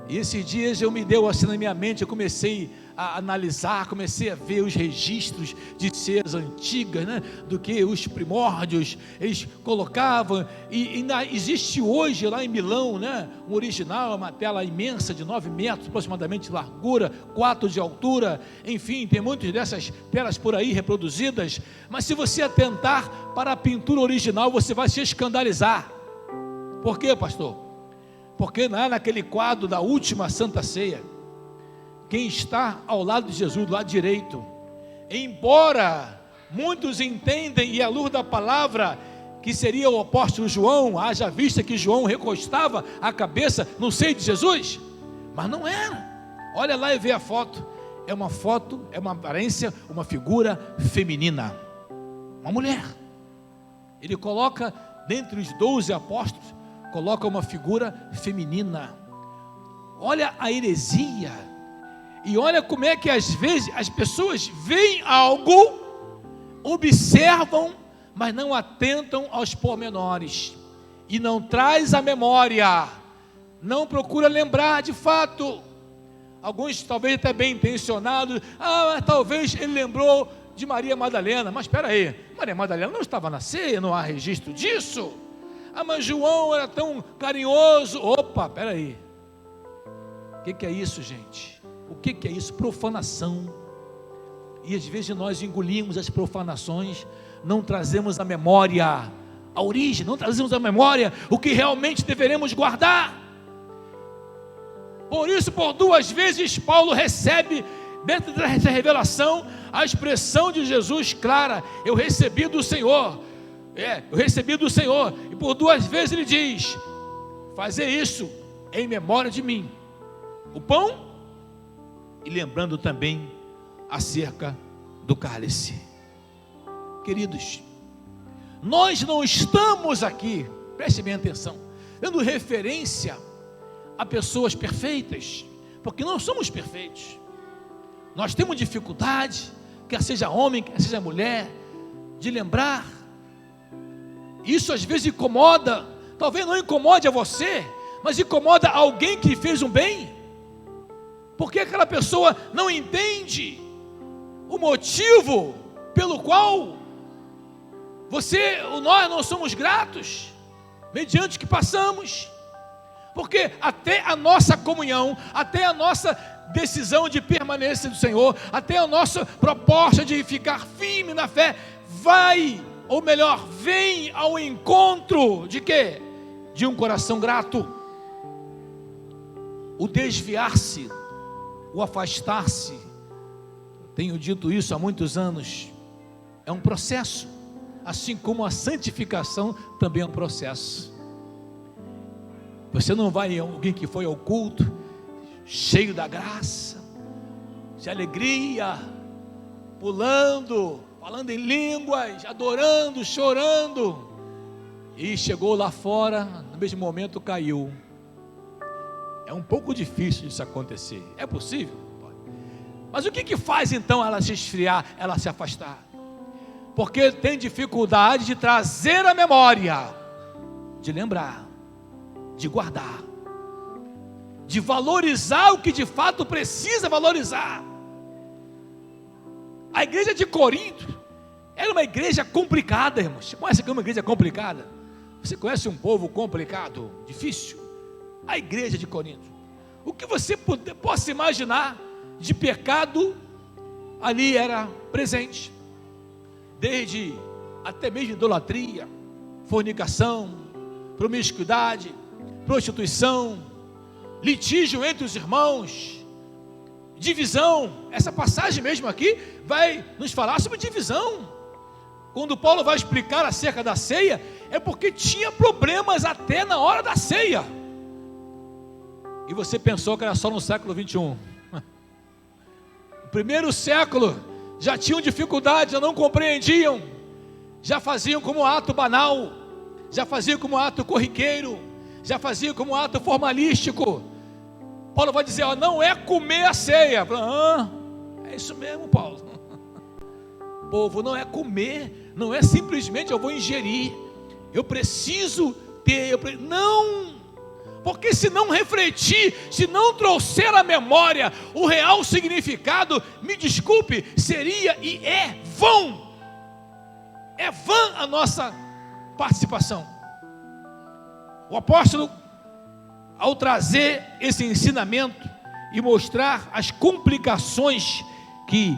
E esses dias eu me deu assim na minha mente, eu comecei a analisar, comecei a ver os registros de ceias antigas, né, do que os primórdios eles colocavam, e ainda existe hoje lá em Milão, né, um original, uma tela imensa de 9 metros aproximadamente de largura, 4 de altura, enfim, tem muitas dessas telas por aí reproduzidas, mas se você atentar para a pintura original, você vai se escandalizar. Por quê, pastor? Porque naquele quadro da última Santa Ceia, quem está ao lado de Jesus, do lado direito, embora muitos entendem, e à luz da palavra, que seria o apóstolo João, haja vista que João recostava a cabeça no seio de Jesus, mas não era. Olha lá e vê a foto, é uma aparência, uma figura feminina, uma mulher. Ele coloca, dentre os 12 apóstolos, coloca uma figura feminina. Olha a heresia, e olha como é que às vezes as pessoas veem algo, observam, mas não atentam aos pormenores, e não traz a memória, não procura lembrar de fato. Alguns talvez até bem intencionados, talvez ele lembrou de Maria Madalena, mas espera aí, Maria Madalena não estava na ceia, não há registro disso. Mas João era tão carinhoso. Opa, espera aí, o que é isso, gente? O que é isso? Profanação. E às vezes nós engolimos as profanações, não trazemos a memória, a origem, não trazemos a memória o que realmente deveremos guardar. Por isso, por 2 vezes, Paulo recebe, dentro dessa revelação, a expressão de Jesus clara: eu recebi do Senhor. Eu recebi do Senhor. E por 2 vezes ele diz: fazer isso em memória de mim. O pão, e lembrando também acerca do cálice. Queridos, nós não estamos aqui, preste bem atenção, dando referência a pessoas perfeitas, porque não somos perfeitos. Nós temos dificuldade, quer seja homem, quer seja mulher, de lembrar. Isso às vezes incomoda, talvez não incomode a você, mas incomoda alguém que fez um bem, porque aquela pessoa não entende o motivo pelo qual nós não somos gratos, mediante o que passamos, porque até a nossa comunhão, até a nossa decisão de permanência do Senhor, até a nossa proposta de ficar firme na fé, ou melhor, vem ao encontro de quê? De um coração grato. O desviar-se, o afastar-se, tenho dito isso há muitos anos, é um processo, assim como a santificação também é um processo. Você não vai em alguém que foi ao culto, cheio da graça, de alegria, pulando, falando em línguas, adorando, chorando, e chegou lá fora, no mesmo momento caiu. É um pouco difícil isso acontecer. É possível? Pode. Mas o que faz então ela se esfriar, ela se afastar? Porque tem dificuldade de trazer a memória, de lembrar, de guardar, de valorizar o que de fato precisa valorizar. A igreja de Corinto era uma igreja complicada, irmãos. Você conhece que é uma igreja complicada? Você conhece um povo complicado, difícil? A igreja de Corinto, o que você possa imaginar de pecado ali era presente, desde até mesmo idolatria, fornicação, promiscuidade, prostituição, litígio entre os irmãos, divisão. Essa passagem mesmo aqui vai nos falar sobre divisão. Quando Paulo vai explicar acerca da ceia, é porque tinha problemas até na hora da ceia. E você pensou que era só no século 21? No primeiro século já tinham dificuldade, já não compreendiam, já faziam como ato banal, já faziam como ato corriqueiro, já faziam como ato formalístico. Paulo vai dizer, não é comer a ceia. É isso mesmo, Paulo. Povo, não é comer, não é simplesmente eu vou ingerir, eu preciso ter, não. Porque se não refletir, se não trouxer à memória o real significado, me desculpe, seria e é vão. É vã a nossa participação. O apóstolo, ao trazer esse ensinamento e mostrar as complicações que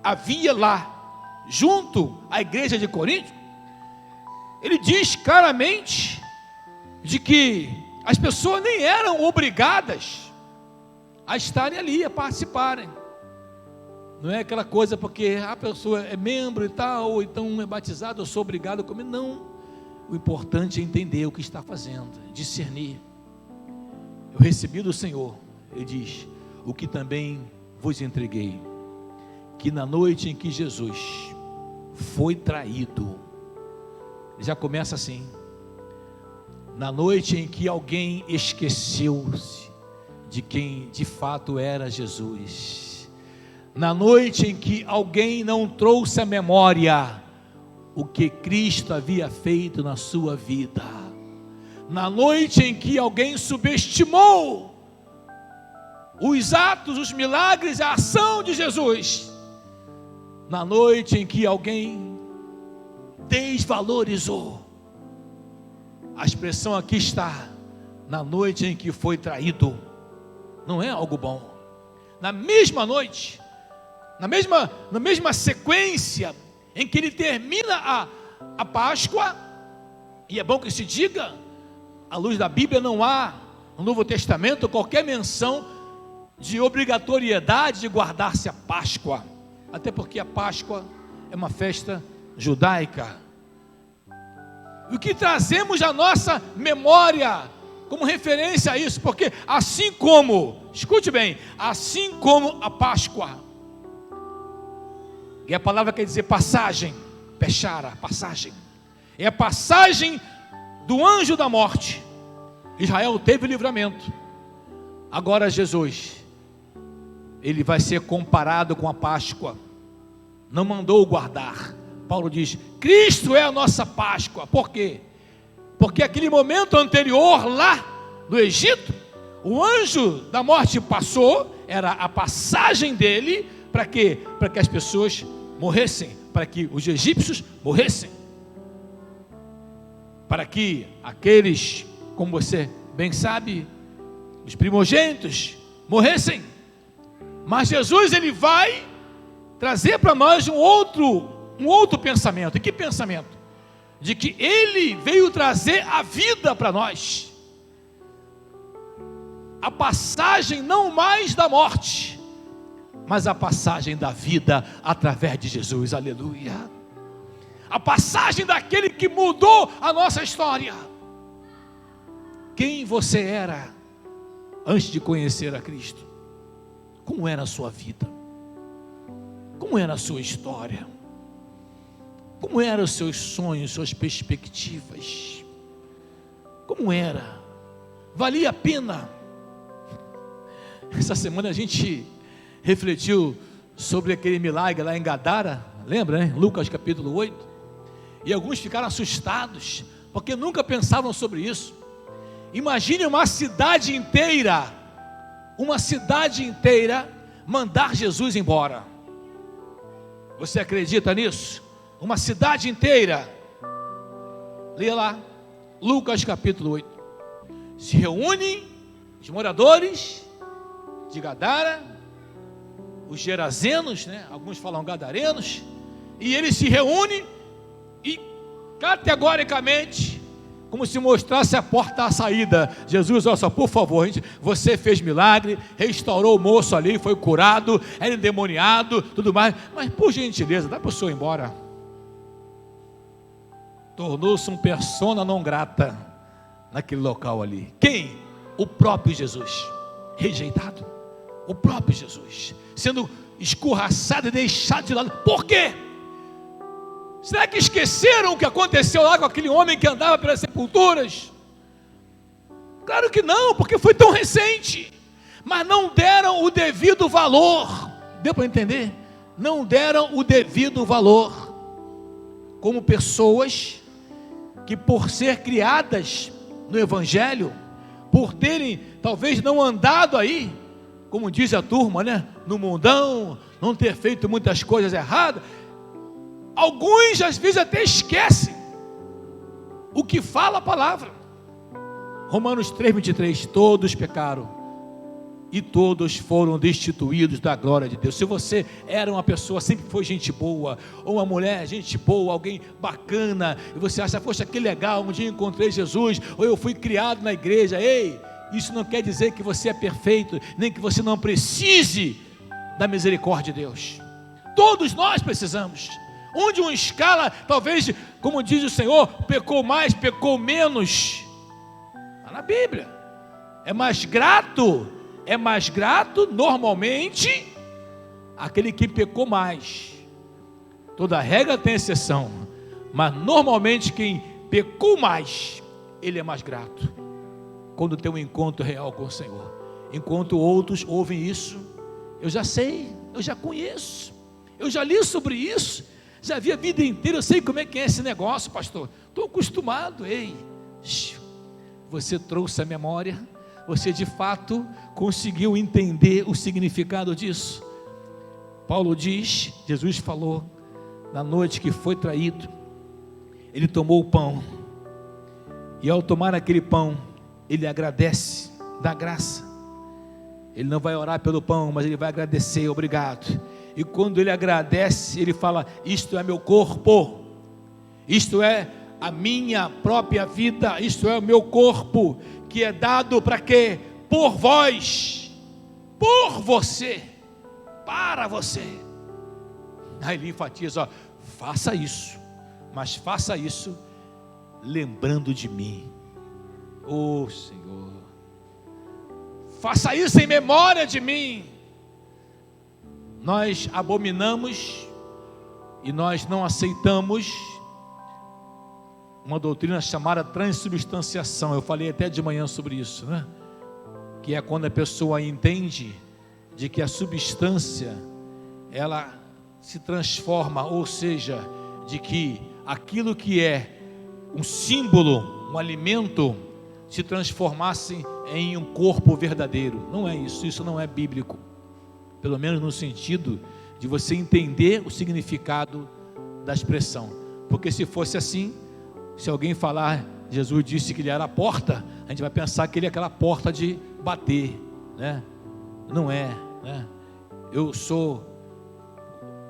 havia lá, junto à igreja de Corinto, ele diz claramente de que as pessoas nem eram obrigadas a estarem ali, a participarem. Não é aquela coisa porque a pessoa é membro e tal, ou então é batizado, eu sou obrigado a comer. Não. O importante é entender o que está fazendo, discernir. Eu recebi do Senhor, ele diz, o que também vos entreguei, que na noite em que Jesus foi traído, ele já começa assim, na noite em que alguém esqueceu-se de quem de fato era Jesus, na noite em que alguém não trouxe à memória o que Cristo havia feito na sua vida, na noite em que alguém subestimou os atos, os milagres, a ação de Jesus, na noite em que alguém desvalorizou, a expressão aqui está, na noite em que foi traído, não é algo bom. Na mesma noite, na mesma sequência em que ele termina a Páscoa, e é bom que se diga, à luz da Bíblia não há no Novo Testamento qualquer menção de obrigatoriedade de guardar-se a Páscoa, até porque a Páscoa é uma festa judaica. E o que trazemos à nossa memória como referência a isso, porque assim como, escute bem, assim como a Páscoa, e a palavra quer dizer passagem, pechara, passagem, é a passagem do anjo da morte. Israel teve livramento, agora Jesus, ele vai ser comparado com a Páscoa, não mandou guardar. Paulo diz, Cristo é a nossa Páscoa. Por quê? Porque aquele momento anterior lá no Egito, o anjo da morte passou, era a passagem dele, para quê? Para que as pessoas morressem, para que os egípcios morressem, para que aqueles, como você bem sabe, os primogênitos morressem. Mas Jesus, ele vai trazer para nós um outro pensamento. E que pensamento? De que ele veio trazer a vida para nós, a passagem não mais da morte, mas a passagem da vida através de Jesus, aleluia, a passagem daquele que mudou a nossa história. Quem você era antes de conhecer a Cristo? Como era a sua vida? Como era a sua história? Como eram os seus sonhos, suas perspectivas? Como era? Valia a pena? Essa semana a gente refletiu sobre aquele milagre lá em Gadara, lembra, né? Lucas capítulo 8, e alguns ficaram assustados, porque nunca pensavam sobre isso. Imagine uma cidade inteira mandar Jesus embora. Você acredita nisso? Uma cidade inteira, leia lá, Lucas capítulo 8, se reúnem os moradores de Gadara, os gerazenos, né? Alguns falam gadarenos, e eles se reúnem e categoricamente, como se mostrasse a porta à saída, Jesus, olha só, por favor, você fez milagre, restaurou o moço ali, foi curado, era endemoniado, tudo mais, mas por gentileza, dá para o senhor ir embora. Tornou-se um persona não grata naquele local ali. Quem? O próprio Jesus, rejeitado, o próprio Jesus, sendo escorraçado e deixado de lado. Por quê? Será que esqueceram o que aconteceu lá com aquele homem que andava pelas sepulturas? Claro que não, porque foi tão recente. Mas não deram o devido valor. Deu para entender? Não deram o devido valor. Como pessoas que, por ser criadas no Evangelho, por terem talvez não andado aí, como diz a turma, né, no mundão, não ter feito muitas coisas erradas, alguns às vezes até esquecem o que fala a palavra. Romanos 3:23, todos pecaram e todos foram destituídos da glória de Deus. Se você era uma pessoa, sempre foi gente boa, ou uma mulher gente boa, alguém bacana, e você acha, poxa, que legal, um dia eu encontrei Jesus, ou eu fui criado na igreja, ei, isso não quer dizer que você é perfeito, nem que você não precise da misericórdia de Deus. Todos nós precisamos. Onde uma escala, talvez, como diz o Senhor, pecou mais, pecou menos, está na Bíblia. É mais grato normalmente aquele que pecou mais. Toda regra tem exceção, mas normalmente quem pecou mais, ele é mais grato quando tem um encontro real com o Senhor. Enquanto outros ouvem isso, eu já sei, eu já conheço, eu já li sobre isso, já vi a vida inteira, eu sei como é que é esse negócio, pastor, estou acostumado. Ei, você trouxe a memória, você de fato conseguiu entender o significado disso. Paulo diz, Jesus falou, na noite que foi traído, ele tomou o pão, e ao tomar aquele pão, ele agradece, dá graça. Ele não vai orar pelo pão, mas ele vai agradecer, obrigado. E quando ele agradece, ele fala, isto é meu corpo, isto é a minha própria vida, isto é o meu corpo, que é dado para quê? Por vós, por você, para você. Aí ele enfatiza, faça isso, mas faça isso lembrando de mim. Oh Senhor, faça isso em memória de mim. Nós abominamos e nós não aceitamos uma doutrina chamada transubstanciação. Eu falei até de manhã sobre isso, né? Que é quando a pessoa entende de que a substância ela se transforma, ou seja, de que aquilo que é um símbolo, um alimento, se transformasse em um corpo verdadeiro. Não é isso, isso não é bíblico, pelo menos no sentido de você entender o significado da expressão, porque se fosse assim, se alguém falar, Jesus disse que ele era a porta, a gente vai pensar que ele é aquela porta de bater, né? Não é, né? Eu sou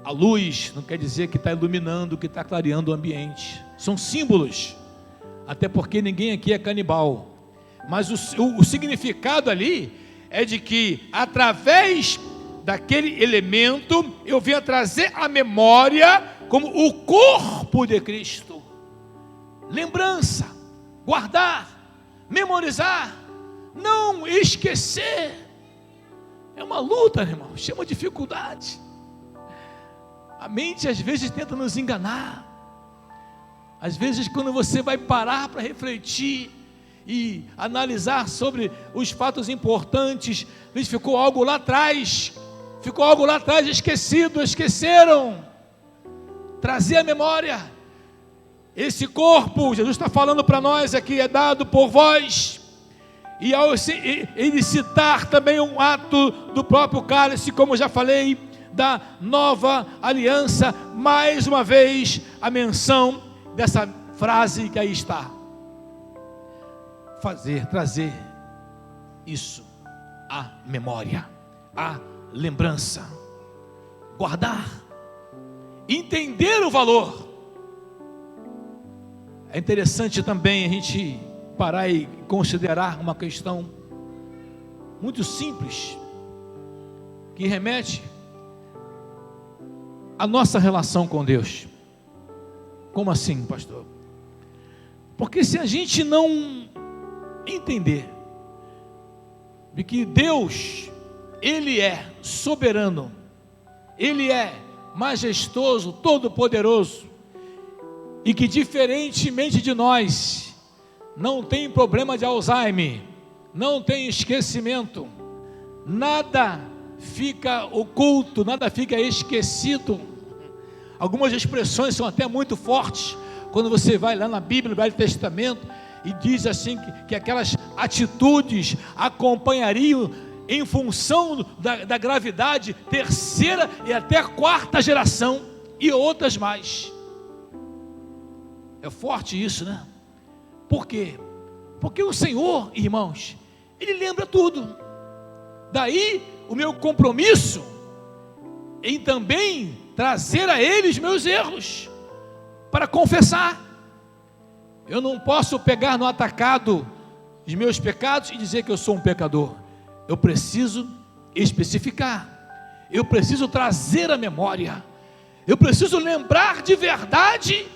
a luz, não quer dizer que está iluminando, que está clareando o ambiente, são símbolos, até porque ninguém aqui é canibal, mas o significado ali é de que através daquele elemento eu venho a trazer a memória como o corpo de Cristo. Lembrança, guardar, memorizar, não esquecer. É uma luta, irmão, chama dificuldade. A mente às vezes tenta nos enganar. Às vezes quando você vai parar para refletir e analisar sobre os fatos importantes, às vezes ficou algo lá atrás esqueceram. Trazer a memória. Esse corpo, Jesus está falando para nós aqui, é dado por vós. E ao ele citar também um ato do próprio cálice, como já falei, da nova aliança, mais uma vez a menção dessa frase que aí está. Trazer isso à memória, à lembrança, guardar, entender o valor. É interessante também a gente parar e considerar uma questão muito simples, que remete à nossa relação com Deus. Como assim, pastor? Porque se a gente não entender de que Deus, Ele é soberano, Ele é majestoso, todo-poderoso, e que diferentemente de nós, não tem problema de Alzheimer, não tem esquecimento, nada fica oculto, nada fica esquecido. Algumas expressões são até muito fortes, quando você vai lá na Bíblia, no Velho Testamento, e diz assim que aquelas atitudes acompanhariam em função da gravidade, terceira e até quarta geração, e outras mais. É forte isso, né? Por quê? Porque o Senhor, irmãos, Ele lembra tudo. Daí o meu compromisso em também trazer a Ele os meus erros, para confessar. Eu não posso pegar no atacado os meus pecados e dizer que eu sou um pecador. Eu preciso especificar, eu preciso trazer à memória, eu preciso lembrar de verdade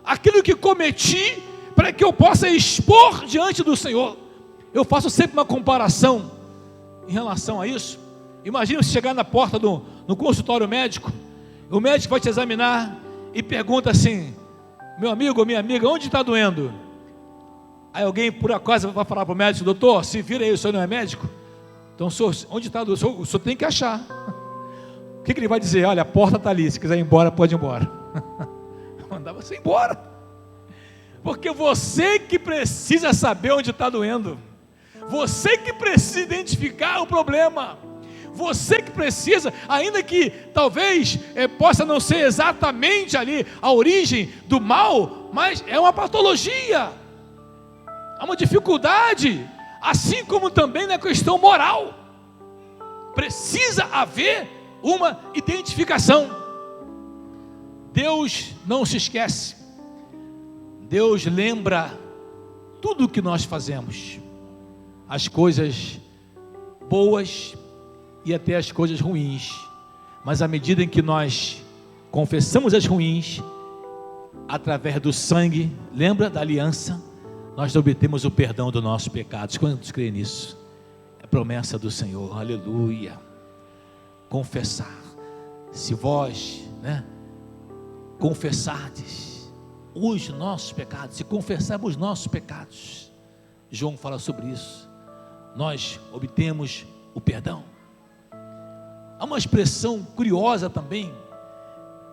aquilo que cometi, para que eu possa expor diante do Senhor. Eu faço sempre uma comparação em relação a isso. Imagina se chegar na porta no consultório médico, o médico vai te examinar e pergunta assim: meu amigo ou minha amiga, onde está doendo? Aí alguém por acaso vai falar para o médico: doutor, se vira aí, o senhor não é médico? Então, onde está doendo? O senhor tem que achar. O que ele vai dizer? Olha, a porta está ali, se quiser ir embora, pode ir embora. Mandar você embora, porque você que precisa saber onde está doendo, você que precisa identificar o problema, você que precisa, ainda que talvez possa não ser exatamente ali a origem do mal, mas é uma patologia, há uma dificuldade, assim como também na questão moral, precisa haver uma identificação. Deus não se esquece, Deus lembra tudo o que nós fazemos, as coisas boas e até as coisas ruins, mas à medida em que nós confessamos as ruins, através do sangue, lembra da aliança, nós obtemos o perdão dos nossos pecados. Quantos creem nisso? É promessa do Senhor, aleluia. Confessar, se vós, confessardes os nossos pecados, se confessarmos os nossos pecados, João fala sobre isso, nós obtemos o perdão. Há uma expressão curiosa também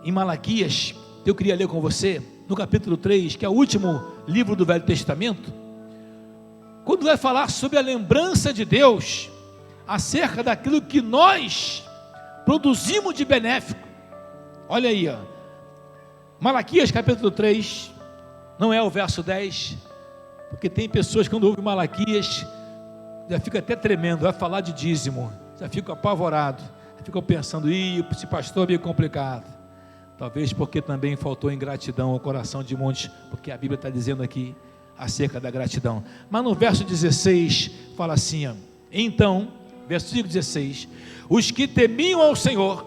em Malaquias, que eu queria ler com você, no capítulo 3, que é o último livro do Velho Testamento, quando vai falar sobre a lembrança de Deus acerca daquilo que nós produzimos de benéfico. Olha aí, Malaquias capítulo 3, não é o verso 10, porque tem pessoas que quando ouvem Malaquias já fica até tremendo, vai falar de dízimo, já fica apavorado, ficam pensando: esse pastor é meio complicado. Talvez porque também faltou ingratidão ao coração de muitos, porque a Bíblia está dizendo aqui acerca da gratidão. Mas no verso 16 fala assim, então, versículo 16: os que temiam ao Senhor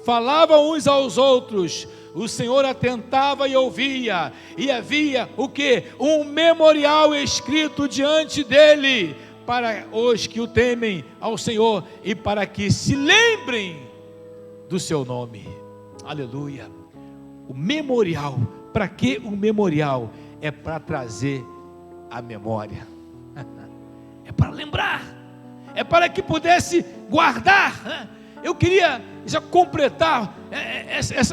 falavam uns aos outros, o Senhor atentava e ouvia, e havia o que? Um memorial escrito diante dele, para os que o temem ao Senhor, e para que se lembrem do seu nome. Aleluia. O memorial, para que o memorial? É para trazer a memória, é para lembrar, é para que pudesse guardar. Eu queria já completar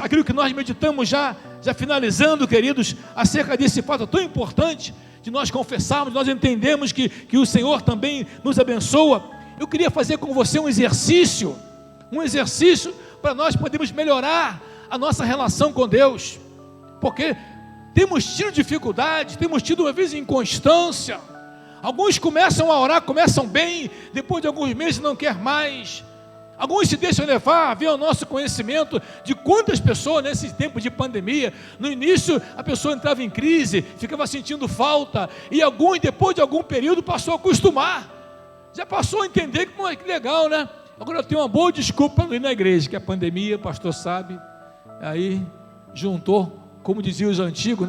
aquilo que nós meditamos já finalizando, queridos, acerca desse fato tão importante, de nós confessarmos, nós entendemos que o Senhor também nos abençoa. Eu queria fazer com você um exercício para nós podermos melhorar a nossa relação com Deus, porque temos tido dificuldade, temos tido uma vez inconstância. Alguns começam a orar, começam bem, depois de alguns meses não quer mais. Alguns se deixam levar, vê o nosso conhecimento de quantas pessoas nesse tempo de pandemia, no início a pessoa entrava em crise, ficava sentindo falta, e alguns depois de algum período passou a acostumar, já passou a entender que legal, né? Agora eu tenho uma boa desculpa para não ir na igreja, que a pandemia, o pastor sabe, aí juntou, como diziam os antigos,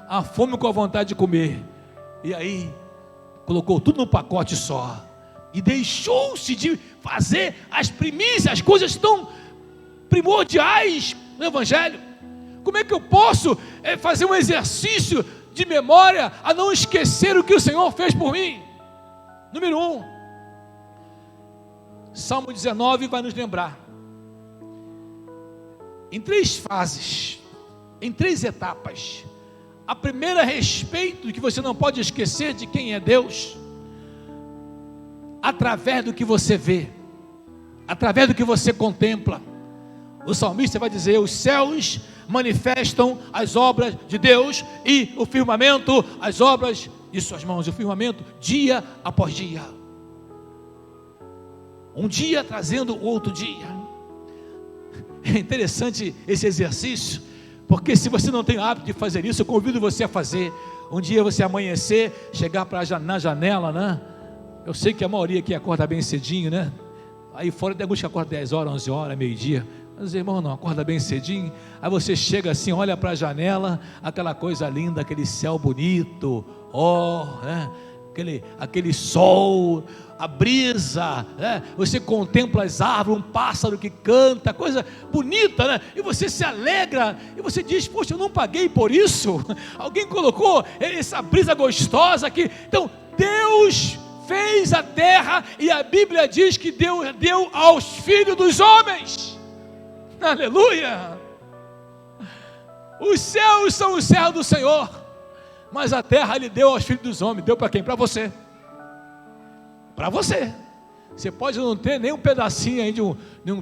a fome com a vontade de comer, e aí colocou tudo num pacote só, e deixou-se de fazer as primícias, as coisas tão primordiais no Evangelho. Como é que eu posso fazer um exercício de memória a não esquecer o que o Senhor fez por mim? Número 1, Salmo 19 vai nos lembrar, em 3 fases, em 3 etapas, a primeira respeito que você não pode esquecer de quem é Deus, através do que você vê, através do que você contempla. O salmista vai dizer: os céus manifestam as obras de Deus, e o firmamento as obras de suas mãos. O firmamento dia após dia, um dia trazendo o outro dia. É interessante esse exercício, porque se você não tem o hábito de fazer isso, eu convido você a fazer. Um dia você amanhecer, chegar na janela, né? Eu sei que a maioria aqui acorda bem cedinho, né? Aí fora tem alguns que acordam 10 horas, 11 horas, meio-dia. Mas irmão, não acorda bem cedinho. Aí você chega assim, olha para a janela, aquela coisa linda, aquele céu bonito, né? aquele sol, a brisa, né? Você contempla as árvores, um pássaro que canta, coisa bonita, né? E você se alegra, e você diz: poxa, eu não paguei por isso. Alguém colocou essa brisa gostosa aqui. Então Deus fez a terra, e a Bíblia diz que Deus deu aos filhos dos homens. Aleluia! Os céus são os céus do Senhor, mas a terra Ele deu aos filhos dos homens. Deu para quem? Para você. Para você. Você pode não ter nem um pedacinho aí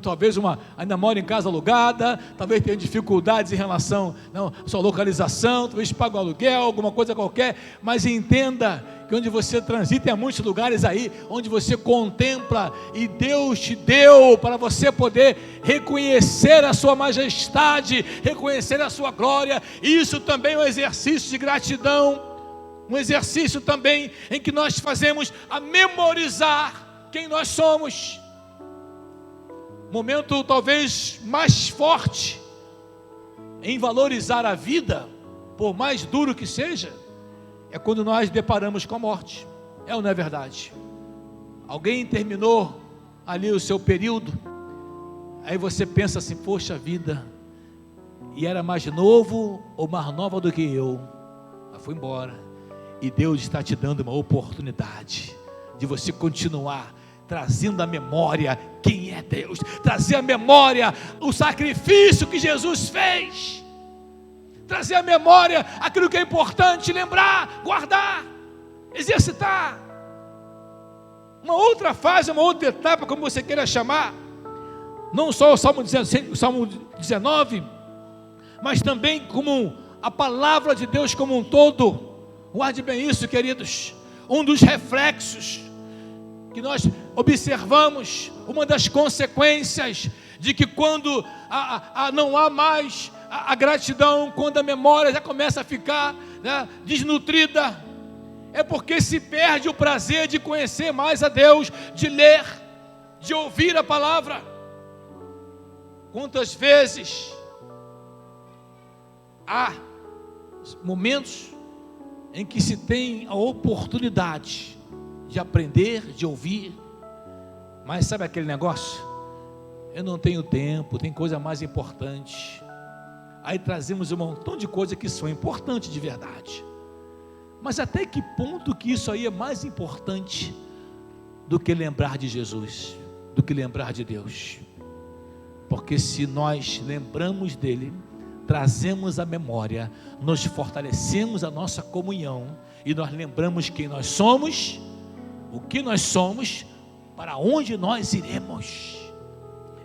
talvez ainda mora em casa alugada, talvez tenha dificuldades em relação à sua localização, talvez pague um aluguel, alguma coisa qualquer, mas entenda que onde você transita, tem muitos lugares aí onde você contempla, e Deus te deu para você poder reconhecer a sua majestade, reconhecer a sua glória. Isso também é um exercício de gratidão, um exercício também em que nós fazemos a memorizar quem nós somos. Momento talvez mais forte em valorizar a vida, por mais duro que seja, é quando nós deparamos com a morte. É ou não é verdade? Alguém terminou ali o seu período, aí você pensa assim: poxa vida, e era mais novo ou mais nova do que eu, mas foi embora. E Deus está te dando uma oportunidade de você continuar trazendo à memória quem é Deus, trazer à memória o sacrifício que Jesus fez, trazer à memória aquilo que é importante, lembrar, guardar, exercitar. Uma outra fase, uma outra etapa, como você queira chamar, não só o Salmo 19, mas também como a palavra de Deus como um todo. Guarde bem isso, queridos. Um dos reflexos que nós observamos, uma das consequências de que quando não há mais a gratidão, quando a memória já começa a ficar, né, desnutrida, é porque se perde o prazer de conhecer mais a Deus, de ler, de ouvir a palavra. Quantas vezes há momentos em que se tem a oportunidade de aprender, de ouvir, mas sabe aquele negócio? Eu não tenho tempo, tem coisa mais importante. Aí trazemos um montão de coisas que são importantes de verdade, mas até que ponto que isso aí é mais importante do que lembrar de Jesus, do que lembrar de Deus? Porque se nós lembramos dele, trazemos a memória, nos fortalecemos a nossa comunhão, e nós lembramos quem nós somos, o que nós somos, para onde nós iremos.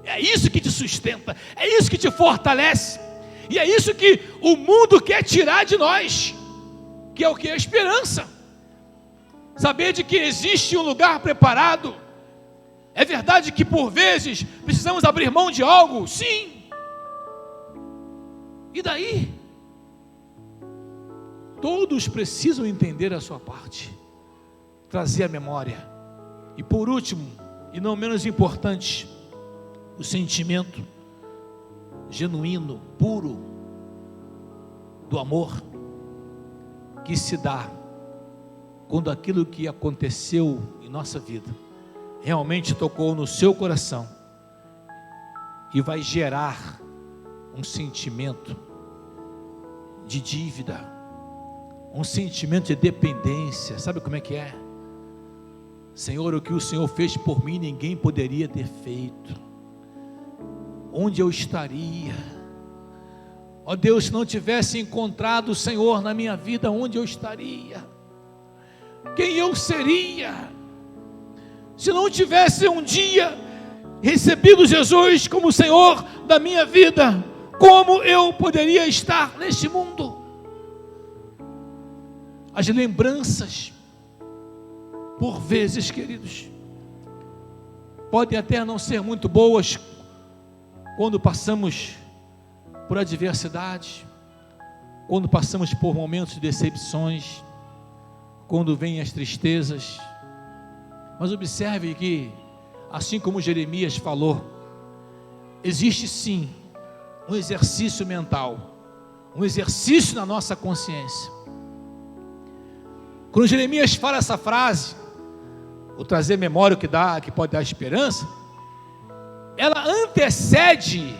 É isso que te sustenta, é isso que te fortalece, e é isso que o mundo quer tirar de nós, que é o que? A esperança. Saber de que existe um lugar preparado. É verdade que por vezes precisamos abrir mão de algo, sim. E daí? Todos precisam entender a sua parte, trazer a memória. E por último, e não menos importante, o sentimento genuíno, puro do amor, que se dá quando aquilo que aconteceu em nossa vida realmente tocou no seu coração e vai gerar um sentimento de dívida, um sentimento de dependência. Sabe como é que é? Senhor, o que o Senhor fez por mim, ninguém poderia ter feito. Onde eu estaria? Ó Deus, se não tivesse encontrado o Senhor na minha vida, onde eu estaria? Quem eu seria? Se não tivesse um dia recebido Jesus como Senhor da minha vida, como eu poderia estar neste mundo? As lembranças, por vezes, queridos, podem até não ser muito boas quando passamos por adversidade, quando passamos por momentos de decepções, quando vêm as tristezas. Mas observe que, assim como Jeremias falou, existe sim um exercício mental, um exercício na nossa consciência. Quando Jeremias fala essa frase, o trazer memória que pode dar esperança, ela antecede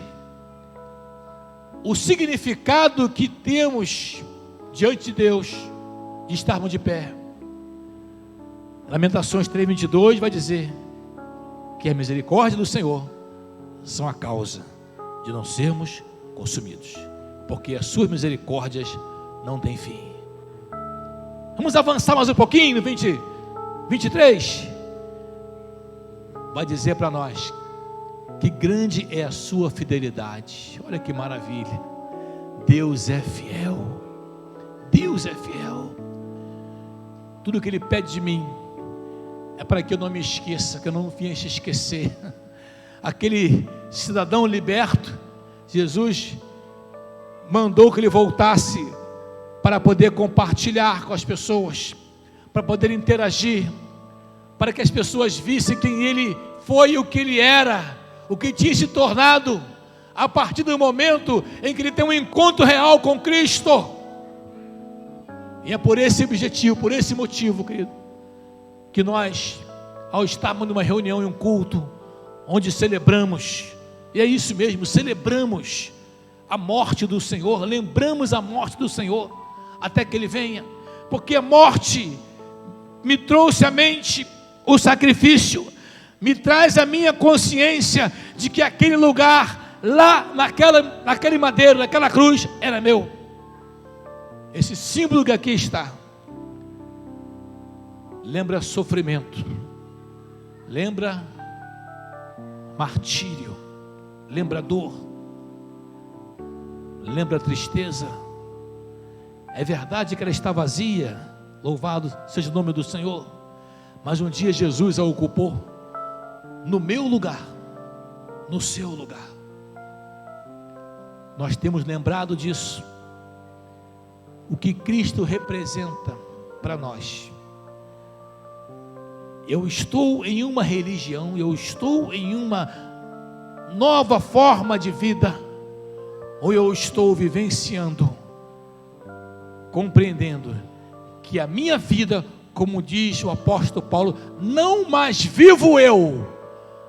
o significado que temos diante de Deus de estarmos de pé. Lamentações 3:22 vai dizer que a misericórdia do Senhor são a causa de não sermos consumidos, porque as suas misericórdias não têm fim. Vamos avançar mais um pouquinho no 23. Vai dizer para nós que grande é a sua fidelidade. Olha que maravilha. Deus é fiel. Deus é fiel. Tudo que Ele pede de mim é para que eu não me esqueça, que eu não venha se esquecer. Aquele cidadão liberto, Jesus mandou que ele voltasse para poder compartilhar com as pessoas, para poder interagir, para que as pessoas vissem quem ele foi e o que ele era, o que tinha se tornado, a partir do momento em que ele tem um encontro real com Cristo. E é por esse objetivo, por esse motivo, querido, que nós, ao estarmos numa reunião, em um culto, onde celebramos, e é isso mesmo, celebramos a morte do Senhor, lembramos a morte do Senhor, até que Ele venha, porque a morte me trouxe à mente o sacrifício, me traz a minha consciência de que aquele lugar, lá naquele madeiro, naquela cruz, era meu. Esse símbolo que aqui está, lembra sofrimento, lembra martírio, lembra dor, lembra tristeza. É verdade que ela está vazia, louvado seja o nome do Senhor, mas um dia Jesus a ocupou no meu lugar, no seu lugar. Nós temos lembrado disso, o que Cristo representa para nós. Eu estou em uma religião, eu estou em uma nova forma de vida, ou eu estou vivenciando, compreendendo que a minha vida, como diz o apóstolo Paulo, não mais vivo eu,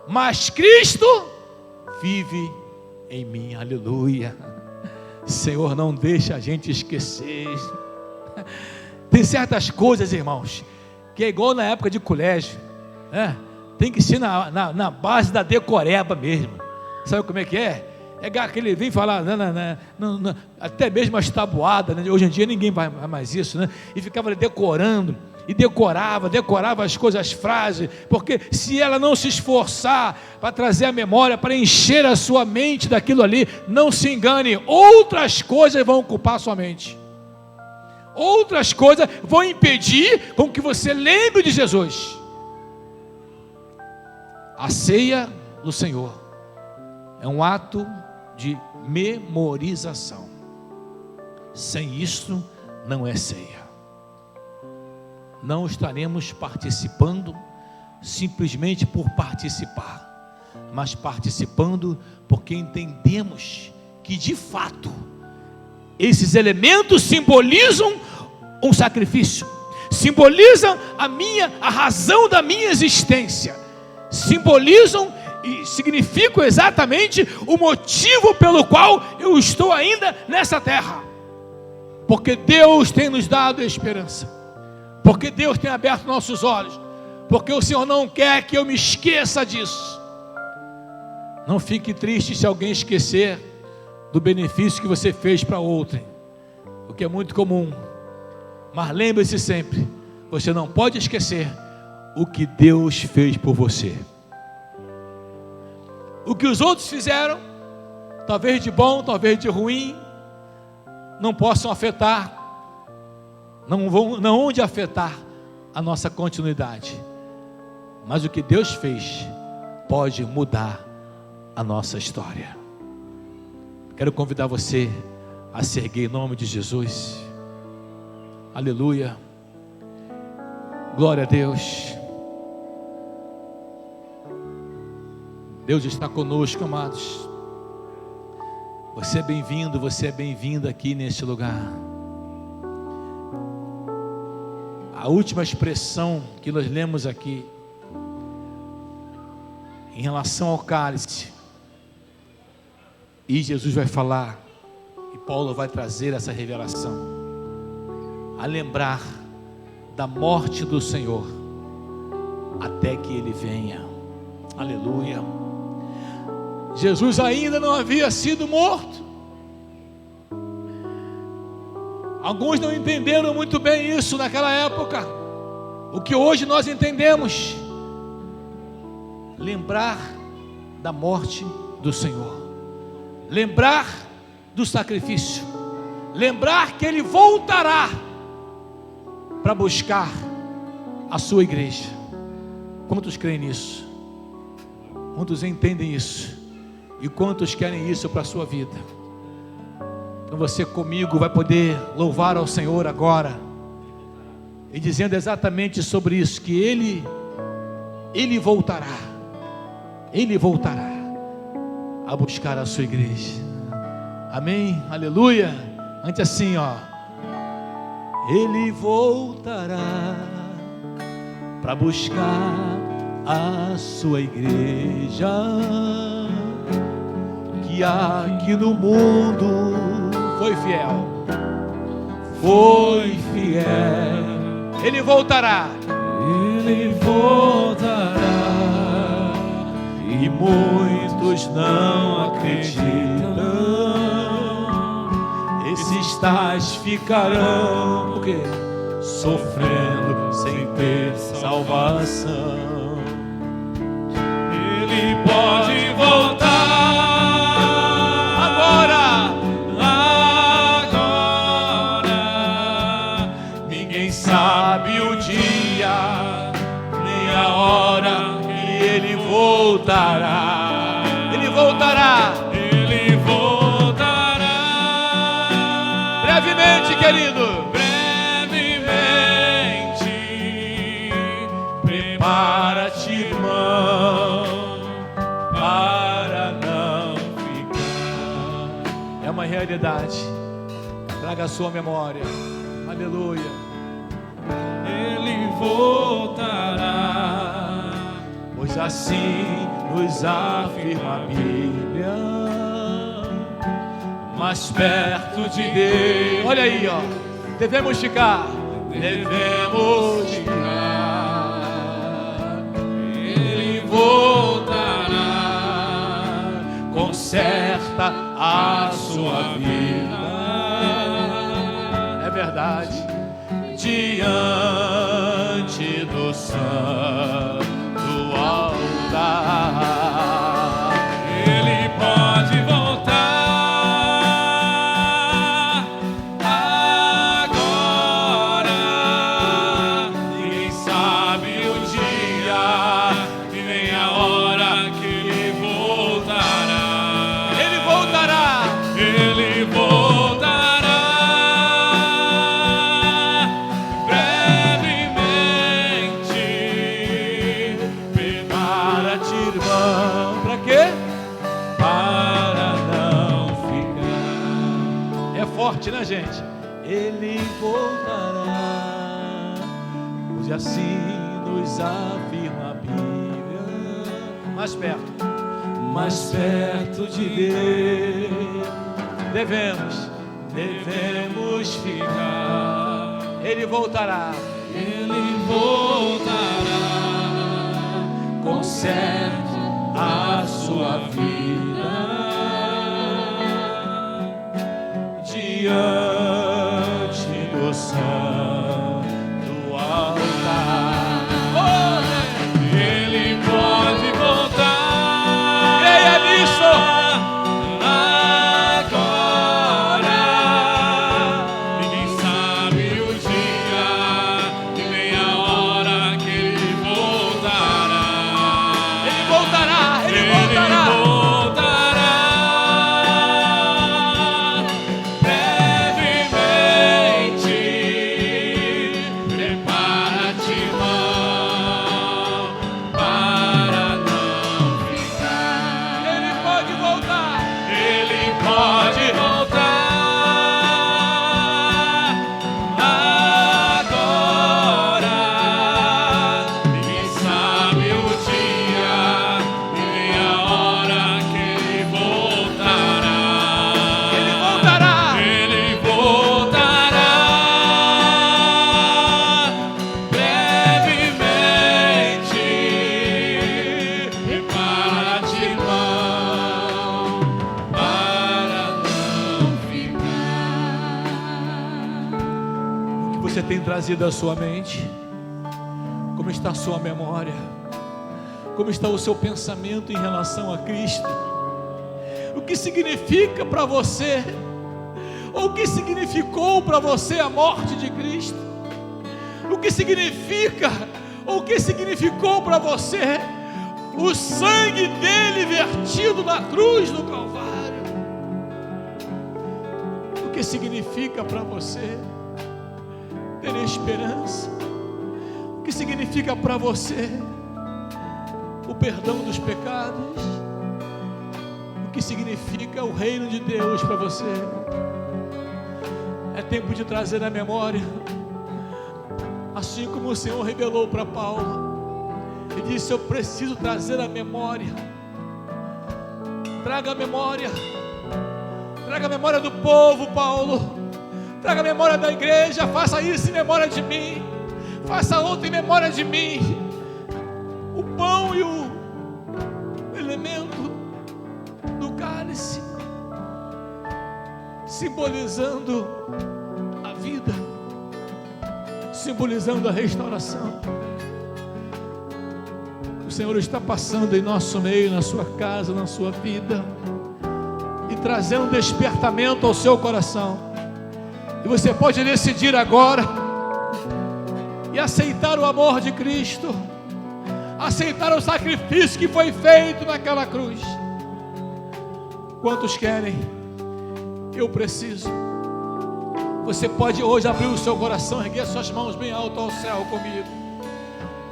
mas Cristo vive em mim. Aleluia. Senhor, não deixa a gente esquecer. Tem certas coisas, irmãos, que é igual na época de colégio, né? Tem que ser na base da decoreba mesmo. Sabe como é que é? É aquele vem falar, não, até mesmo as tabuadas, né? Hoje em dia ninguém vai mais isso, né? E ficava decorando, e decorava as coisas, as frases, porque se ela não se esforçar para trazer a memória, para encher a sua mente daquilo ali, não se engane, outras coisas vão ocupar a sua mente. Outras coisas vão impedir com que você lembre de Jesus. A ceia do Senhor é um ato de memorização. Sem isso, não é ceia. Não estaremos participando simplesmente por participar, mas participando porque entendemos que de fato esses elementos simbolizam um sacrifício, simbolizam a razão da minha existência, simbolizam e significam exatamente o motivo pelo qual eu estou ainda nessa terra, porque Deus tem nos dado esperança, porque Deus tem aberto nossos olhos, porque o Senhor não quer que eu me esqueça disso. Não fique triste se alguém esquecer do benefício que você fez para outrem, o que é muito comum. Mas lembre-se sempre, você não pode esquecer o que Deus fez por você. O que os outros fizeram, talvez de bom, talvez de ruim, não possam afetar, não vão de afetar a nossa continuidade. Mas o que Deus fez pode mudar a nossa história. Quero convidar você a se erguer em nome de Jesus. Aleluia. Glória a Deus. Deus está conosco, amados. Você é bem-vindo, você é bem-vinda aqui neste lugar. A última expressão que nós lemos aqui, em relação ao cálice, e Jesus vai falar, e Paulo vai trazer essa revelação, a lembrar da morte do Senhor, até que Ele venha. Aleluia. Jesus ainda não havia sido morto. Alguns não entenderam muito bem isso naquela época, o que hoje nós entendemos. Lembrar da morte do Senhor, lembrar do sacrifício, lembrar que Ele voltará para buscar a sua igreja. Quantos creem nisso? Quantos entendem isso? E quantos querem isso para a sua vida? Então você comigo vai poder louvar ao Senhor agora, e dizendo exatamente sobre isso, que Ele voltará a buscar a sua igreja. Amém? Aleluia. Antes assim, ó. Ele voltará para buscar a sua igreja, que aqui no mundo foi fiel. Ele voltará. Ele voltará. E muitos não acreditam. Esses tais ficarão, o quê? Sofrendo sem ter salvação. Ele pode voltar agora. Ninguém sabe o dia nem a hora que Ele voltará. Ele voltará. Ele voltará. Brevemente, querido. Prepara-te, irmão, para não ficar. É uma realidade. Traga a sua memória. Aleluia. Ele voltará. Pois assim nos afirma a Bíblia, mais perto de Deus. Olha aí, ó. Devemos ficar. Ele voltará, conserta a sua vida. É verdade. Diante do santo altar, Ele pode voltar agora. ninguém sabe o dia E nem a hora que Ele voltará. Ele voltará. Ele voltará brevemente. Prepara-te, irmão. Para quê? Para não ficar. É forte, né, gente? Ele voltará, pois assim nos afirma a Bíblia. Mais perto de Deus. Devemos ficar. Ele voltará. Ele voltará. Conserte a sua vida. tem trazido à sua mente? Como está a sua memória? Como está o seu pensamento em relação a Cristo? O que significa para você? Ou o que significou para você a morte de Cristo? O que significa, ou o que significou para você o sangue dele vertido na cruz do Calvário? O que significa para você ter esperança? O que significa para você o perdão dos pecados? O que significa o reino de Deus para você? É tempo de trazer à memória, assim como o Senhor revelou para Paulo. Ele disse: eu preciso trazer a memória. Traga a memória. Traga a memória do povo, Paulo. Traga a memória da igreja. Faça isso em memória de mim. Faça outra em memória de mim. O pão e o elemento do cálice, simbolizando a vida, simbolizando a restauração. O Senhor está passando em nosso meio, na sua casa, na sua vida, e trazendo despertamento ao seu coração. E você pode decidir agora e aceitar o amor de Cristo, aceitar o sacrifício que foi feito naquela cruz. Quantos querem? Eu preciso. Você pode hoje abrir o seu coração, erguer suas mãos bem alto ao céu comigo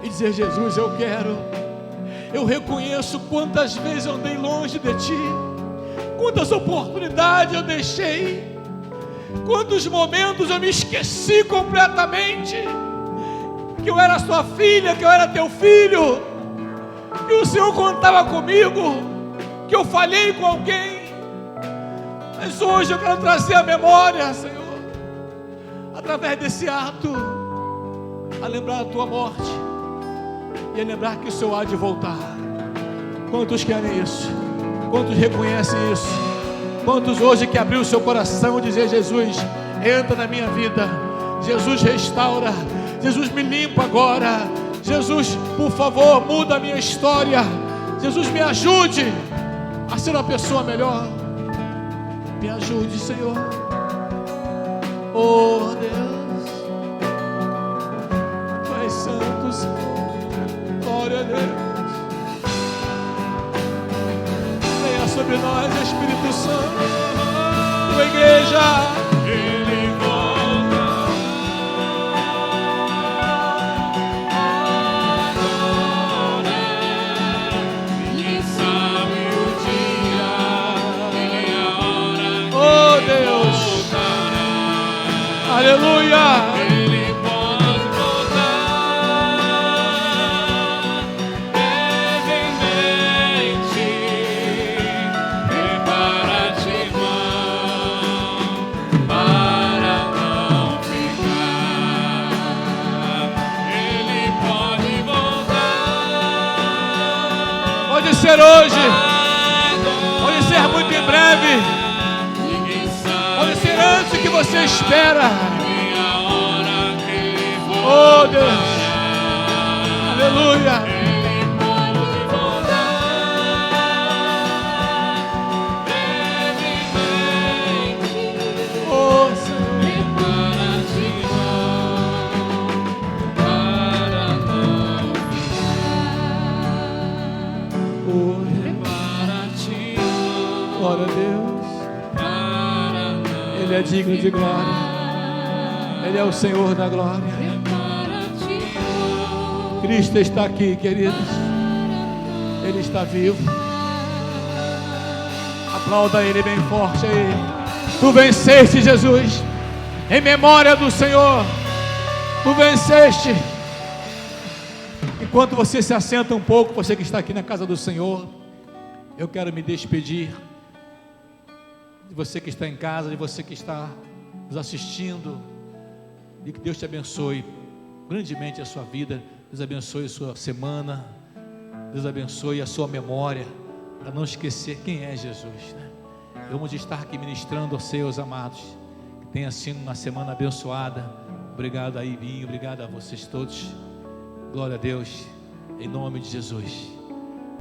e dizer: Jesus, eu quero. Eu reconheço quantas vezes eu andei longe de Ti, quantas oportunidades eu deixei, quantos momentos eu me esqueci completamente que eu era Sua filha, que eu era Teu filho, que o Senhor contava comigo, que eu falhei com alguém. Mas hoje eu quero trazer a memória, Senhor, através desse ato, a lembrar a Tua morte e a lembrar que o Senhor há de voltar. Quantos querem isso? Quantos reconhecem isso? Quantos hoje que abriu o seu coração e dizer: Jesus, entra na minha vida, Jesus, restaura, Jesus, me limpa agora, Jesus, por favor, muda a minha história, Jesus, me ajude a ser uma pessoa melhor. Me ajude, Senhor. Oh Deus, Tu és santo, Senhor. Glória a Deus. Venha sobre nós, Espírito Santo. Tua igreja, Ele volta. Agora, ninguém sabe o dia, nem a hora. Oh Deus, aleluia. Ele pode voltar brevemente. Prepara-te, irmão, para não ficar. Ele pode voltar. Pode ser hoje, pode ser muito em breve, pode ser antes que você espera. Oh Deus, aleluia. Oh Senhor, glória a Deus. Ele é digno de glória. Ele é o Senhor da glória. Cristo está aqui, queridos. Ele está vivo. Aplauda Ele bem forte aí. Tu venceste, Jesus. Em memória do Senhor, Tu venceste. Enquanto você se assenta um pouco, você que está aqui na casa do Senhor, eu quero me despedir de você que está em casa, de você que está nos assistindo, e que Deus te abençoe grandemente a sua vida. Deus abençoe a sua semana. Deus abençoe a sua memória, para não esquecer quem é Jesus, né? Vamos estar aqui ministrando aos seus amados. Que tenha sido uma semana abençoada, Obrigado aí, Binho. Obrigado a vocês todos. Glória a Deus. Em nome de Jesus.